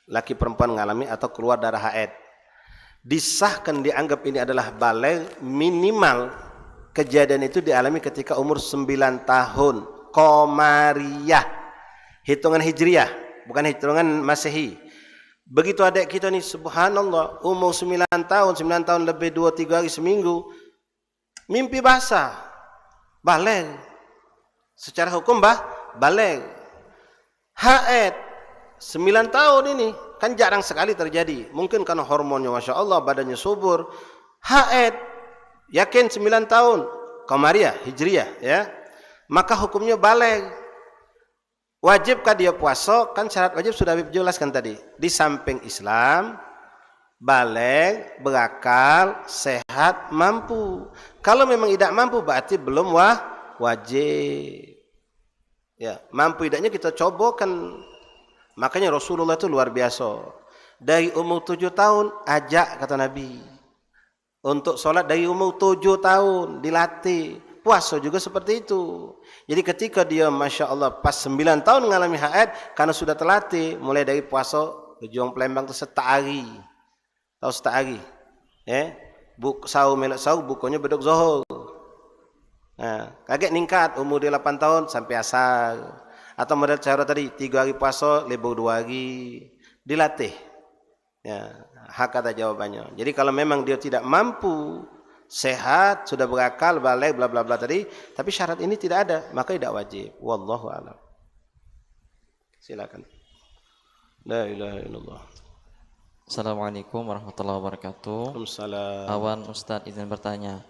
laki perempuan mengalami atau keluar darah haid. Disahkan dianggap ini adalah baligh minimal kejadian itu dialami ketika umur 9 tahun. Qamariyah, hitungan hijriyah, bukan hitungan masehi. Begitu adik kita ni, subhanallah, umur 9 tahun lebih 2-3 hari seminggu, mimpi basah, baligh. Secara hukum baligh. Haid 9 tahun ini kan jarang sekali terjadi. Mungkin karena hormonnya masya Allah, badannya subur. Haid yakin 9 tahun, qamariyah, hijriyah, ya. Maka hukumnya baligh. Wajibkah dia puasa? Kan syarat wajib sudah dijelaskan tadi. Di samping Islam, baligh, berakal, sehat, mampu. Kalau memang tidak mampu berarti belum wajib. Ya, mampu tidaknya kita cobakan. Makanya Rasulullah itu luar biasa. Dari umur 7 tahun ajak kata Nabi. Untuk sholat dari umur 7 tahun dilatih. Puasa juga seperti itu. Jadi ketika dia Masya Allah pas 9 tahun mengalami haid, karena sudah terlatih, mulai dari puasa berjuang pelembang itu setahari. Tahu setahari? Sahur melak sahur, bukanya beduk zuhur. Nah, kaget ningkat umur dia 8 tahun sampai asar. Atau model cara tadi 3 hari puasa, libur 2 hari. Dilatih. Ya, hak kata jawabannya. Jadi kalau memang dia tidak mampu, sehat, sudah berakal, baligh, bla bla bla tadi, tapi syarat ini tidak ada, maka tidak wajib. Wallahu a'lam. Silakan. La ilaha illallah. Assalamualaikum warahmatullahi wabarakatuh. Waalaikumsalam. Awan Ustadz izin bertanya,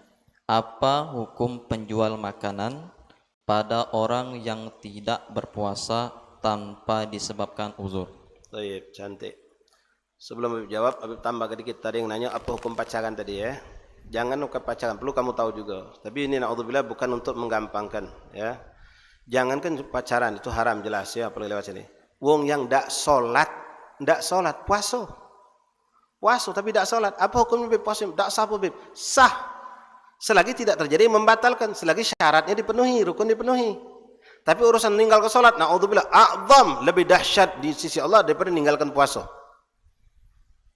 apa hukum penjual makanan pada orang yang tidak berpuasa tanpa disebabkan uzur? Baik, cantik. Sebelum Habib jawab, Habib tambah sedikit tadi yang nanya apa hukum pacaran tadi ya. Jangan hukum pacaran, perlu kamu tahu juga. Tapi ini naudzubillah bukan untuk menggampangkan ya. Jangankan pacaran itu haram jelas ya, perlu lewat sini. Wong yang ndak salat, puasa. Puasa tapi ndak salat. Apa hukumnya Beb puasa? Ndak sah Beb. Sah. Selagi tidak terjadi membatalkan, selagi syaratnya dipenuhi, rukun dipenuhi. Tapi urusan meninggalkan salat, naudzubillah a'zam, lebih dahsyat di sisi Allah daripada meninggalkan puasa.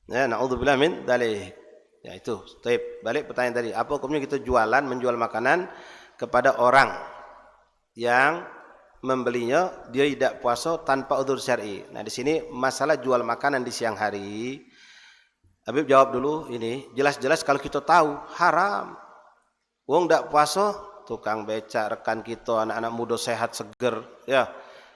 Ya, naudzubillah min dzalik. Ya itu. Baik, balik pertanyaan tadi. Apa hukumnya kita menjual makanan kepada orang yang membelinya dia tidak puasa tanpa udzur syar'i. Nah, di sini masalah jual makanan di siang hari. Habib jawab dulu ini. Jelas-jelas kalau kita tahu haram. Wong tidak puasa, tukang becak rekan kita, anak-anak muda sehat seger, ya.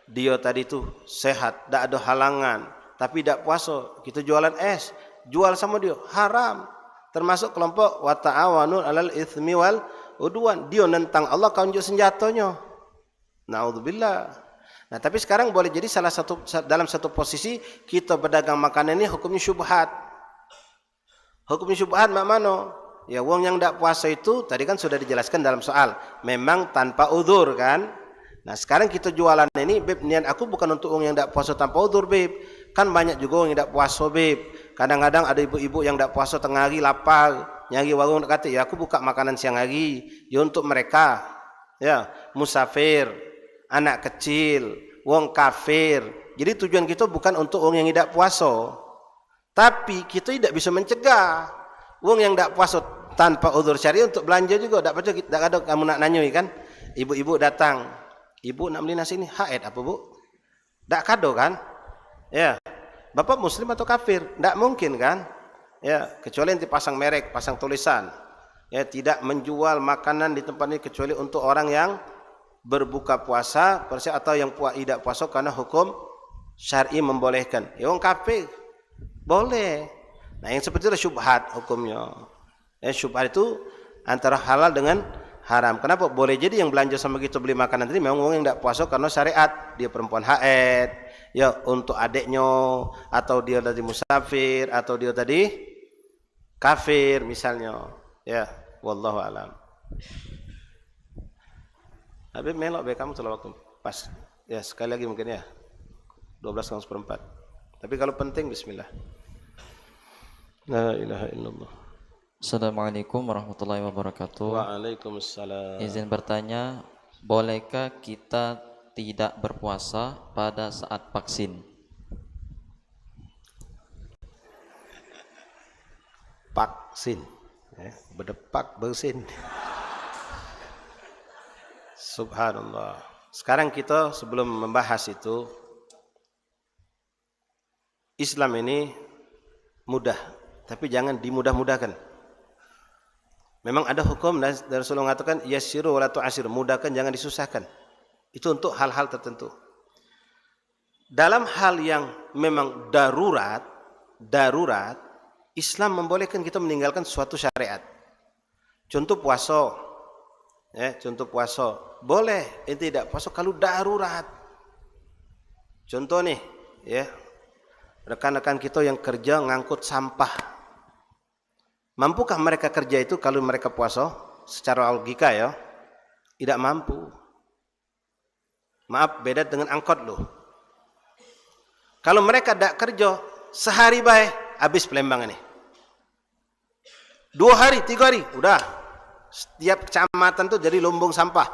Dia tadi itu sehat, tidak ada halangan, tapi tidak puasa. Kita jualan es, jual sama dia, haram. Termasuk kelompok wa ta'awanu 'alal itsmi wal udwan. Dia nentang Allah, kau unjuk senjatanya. Naudzubillah. Nah, tapi sekarang boleh jadi dalam satu posisi kita berdagang makanan ini hukumnya syubhat. Hukumnya syubhat mana? Ya, wong yang tidak puasa itu tadi kan sudah dijelaskan dalam soal, memang tanpa udzur kan. Nah, sekarang kita jualan ini, Beb, niat aku bukan untuk wong yang tidak puasa tanpa udzur, Beb. Kan banyak juga wong yang tidak puasa, Beb. Kadang-kadang ada ibu-ibu yang tidak puasa tengah hari lapar, nyari warung kata, ya aku buka makanan siang hari, ya untuk mereka. Ya, musafir, anak kecil, wong kafir, Jadi tujuan kita bukan untuk orang yang tidak puasa. Tapi kita tidak bisa mencegah orang yang tidak puasa tanpa uzur syar'i untuk belanja juga. Tak ada kamu nak nanyoi kan? Ibu-ibu datang, ibu nak beli nasi ini haid apa bu? Tak kado kan? Ya, bapak muslim atau kafir? Tak mungkin kan? Ya, kecuali nanti pasang merek, pasang tulisan. Ya, tidak menjual makanan di tempat ini kecuali untuk orang yang berbuka puasa atau yang tidak puasa karena hukum syar'i membolehkan. Ya, orang kafir boleh. Nah, yang seperti itu syubhat hukumnya. Ya, syubhat itu antara halal dengan haram. Kenapa? Boleh jadi yang belanja sama kita beli makanan tadi memang orang yang tidak puasa karena syariat. Dia perempuan haid, ya untuk adiknya, atau dia tadi musafir, atau dia tadi kafir misalnya. Ya, wallahu alam. Habib melok baik kamu telah waktu pas. Ya, sekali lagi mungkin ya. 12:04. Tapi kalau penting bismillah. La ilaha illallah. Assalamualaikum warahmatullahi wabarakatuh. Waalaikumsalam. Izin bertanya, bolehkah kita tidak berpuasa pada saat vaksin? Vaksin. Berdepak bersin. Subhanallah. Sekarang kita sebelum membahas itu, Islam ini mudah, tapi jangan dimudah-mudahkan. Memang ada hukum dan Rasulullah mengatakan yassiru wa la tu'assiru, mudahkan jangan disusahkan. Itu untuk hal-hal tertentu. Dalam hal yang memang darurat, Islam membolehkan kita meninggalkan suatu syariat. Contoh puasa. Ya, contoh puasa. Boleh, tidak puasa kalau darurat. Contoh nih, ya. Rekan-rekan kita yang kerja ngangkut sampah. Mampukah mereka kerja itu kalau mereka puasa? Secara logika ya, tidak mampu. Maaf, beda dengan angkot loh. Kalau mereka tidak kerja, sehari baik, habis Palembang ini. 2 hari, 3 hari, udah. Setiap kecamatan tuh jadi lumbung sampah.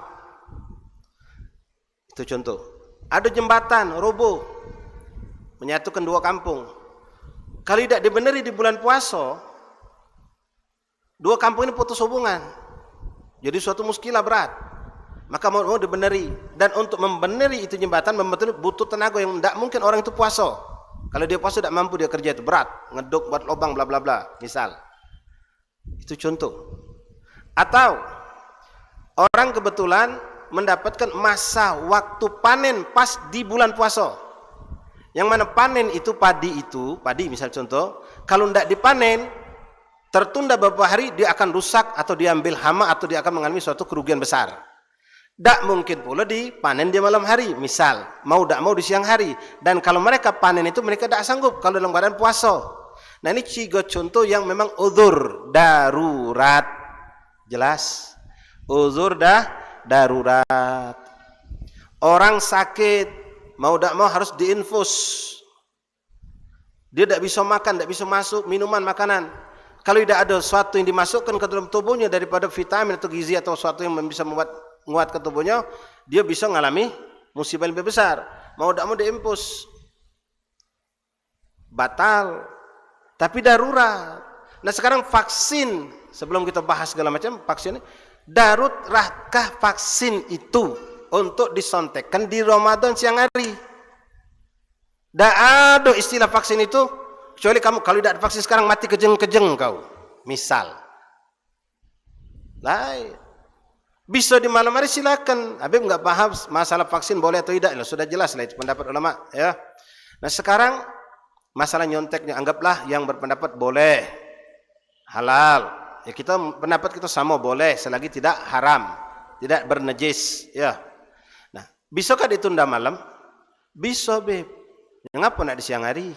Itu contoh. Ada jembatan, roboh. Menyatukan 2 kampung. Kalau tidak dibeneri di bulan puasa, 2 kampung ini putus hubungan. Jadi suatu muskilah berat. Maka mau dibeneri. Dan untuk membeneri itu jembatan butuh tenaga yang tidak mungkin orang itu puasa. Kalau dia puasa tidak mampu dia kerja itu berat. Ngeduk buat lubang bla bla bla. Misal. Itu contoh. Atau orang kebetulan mendapatkan masa waktu panen pas di bulan puasa. Yang mana panen itu padi misal contoh, kalau tidak dipanen, tertunda beberapa hari, dia akan rusak atau diambil hama atau dia akan mengalami suatu kerugian besar. Tak mungkin pula dipanen di malam hari, misal, mau tak mau di siang hari. Dan kalau mereka panen itu mereka tak sanggup kalau dalam keadaan puasa. Nah ini 3 contoh yang memang uzur darurat. Jelas? Uzur darurat. Orang sakit, mau tak mau harus diinfus. Dia tak bisa makan, tak bisa masuk minuman, makanan. Kalau tidak ada sesuatu yang dimasukkan ke dalam tubuhnya daripada vitamin atau gizi atau sesuatu yang bisa menguatkan tubuhnya, dia bisa mengalami musibah yang lebih besar. Mau tak mau diinfus. Batal. Tapi darurat. Nah sekarang vaksin, sebelum kita bahas segala macam vaksin ini, daruratkah vaksin itu untuk disontekkan di Ramadan siang hari? Tak ada istilah vaksin itu, kecuali kamu kalau tidak vaksin sekarang mati kejeng-kejeng kau. Misal. Lain. Bisa di malam hari silakan. Habib enggak paham masalah vaksin boleh atau tidak. Sudah jelas lah itu pendapat ulama. Ya. Nah sekarang masalah nyonteknya, anggaplah yang berpendapat boleh, halal. Ya kita pendapat kita sama, boleh selagi tidak haram, tidak bernajis. Ya. Nah, bisakah ditunda malam? Bisa, Beb. Mengapa nak di siang hari?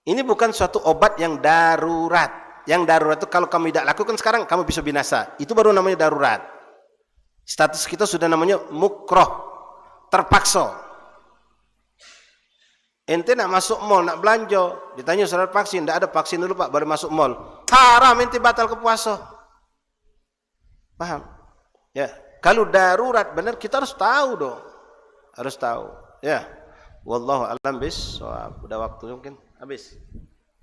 Ini bukan suatu obat yang darurat. Yang darurat itu kalau kamu tidak lakukan sekarang, kamu bisa binasa. Itu baru namanya darurat. Status kita sudah namanya mukroh, terpaksa. Ente nak masuk mall, nak belanja, ditanya surat vaksin, tidak ada vaksin dulu Pak, baru masuk mall. Haram, ente batal ke puasa. Paham? Ya, kalau darurat benar kita harus tahu dong. Harus tahu. Ya. Wallahu a'lam bissawab. Udah waktu mungkin habis.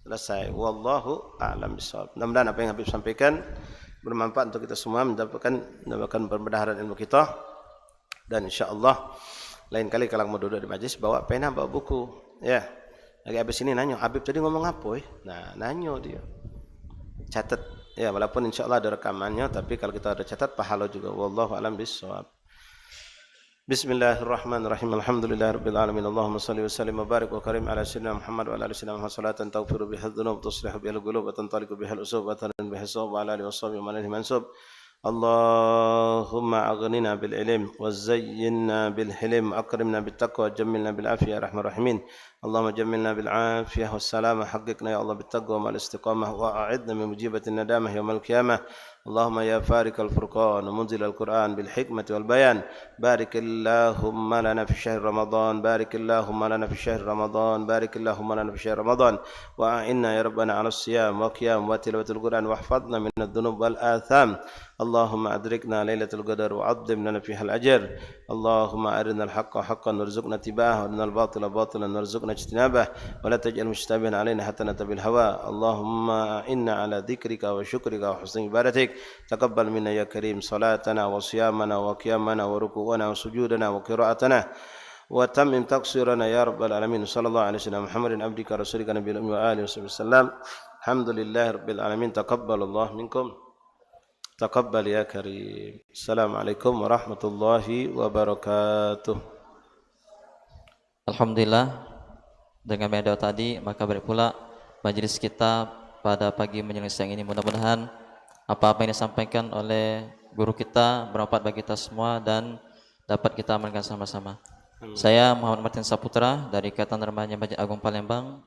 Selesai. Wallahu a'lam bissawab. Mudah-mudahan apa yang Habib sampaikan bermanfaat untuk kita semua, mendapatkan pembenaran ilmu kita. Dan insyaallah lain kali kalau mau duduk di majlis bawa pena, bawa buku. Ya. Lagi habis ini nanya, Habib tadi ngomong apa? Nah, nanya dia. Catat. Ya, walaupun insyaallah ada rekamannya, tapi kalau kita ada catat pahala juga. Wallahu a'lam bissawab. Bismillahirrahmanirrahim. Alhamdulillahirabbil alamin. Allahumma shalli wa sallim wa barik wa karim ala sayyidina Muhammad wa ala ali sayyidina Muhammad salatan taghfiru biha adh-dhunub wa tuslihu biha al-qulub wa tantaliqu biha al-usub wa tanan biha as-sawab wa ala alihi wa sahbihi wa man mansub. Allahumma aghnina bil ilm wa zayyinna bil hilm wa akrimna bit taqwa wa jammilna bil afiyah ya arhamar rahimin. Allahumma jammilna bil afiyah was salamah, haqiqna ya Allah bit taqwa wal istiqamah wa a'idna min mujibatin nadamah yaumil qiyamah. اللهم يا فارق الفرقان ومنزل القرآن بالحكمة والبيان بارك اللهم لنا في شهر رمضان بارك اللهم لنا في شهر رمضان بارك اللهم لنا في شهر رمضان وأعنا يا ربنا على الصيام وقيام وتلاوة القرآن واحفظنا من الذنوب والآثام اللهم أدركنا ليلة القدر وعظم لنا فيها الأجر اللهم أرنا الحق حقا وارزقنا اتباعه وأرنا الباطل باطلا وارزقنا اجتنابه ولا تجعل مشتبها علينا حتى نتبع الهوى اللهم إنا على ذكرك وشكرك وحسن عبادتك تقبل منا يا كريم صلاتنا وصيامنا وقيامنا وركوعنا وسجودنا وقراءتنا وتمم تقصيرنا يا رب العالمين صلى الله عليه وسلم محمد عبدك رسولك نبي الأمي وآله وصحبه وسلم الحمد لله رب العالمين تقبل الله منكم تقبل يا كريم السلام عليكم ورحمة الله وبركاته. Alhamdulillah, dengan media tadi maka berakhir pula majelis kita pada pagi menjelang siang ini. Mudah-mudahan apa-apa yang disampaikan oleh guru kita bermanfaat bagi kita semua dan dapat kita amalkan sama-sama. Saya Muhammad Martin Saputra dari Ikatan Remaja Masjid Agung Palembang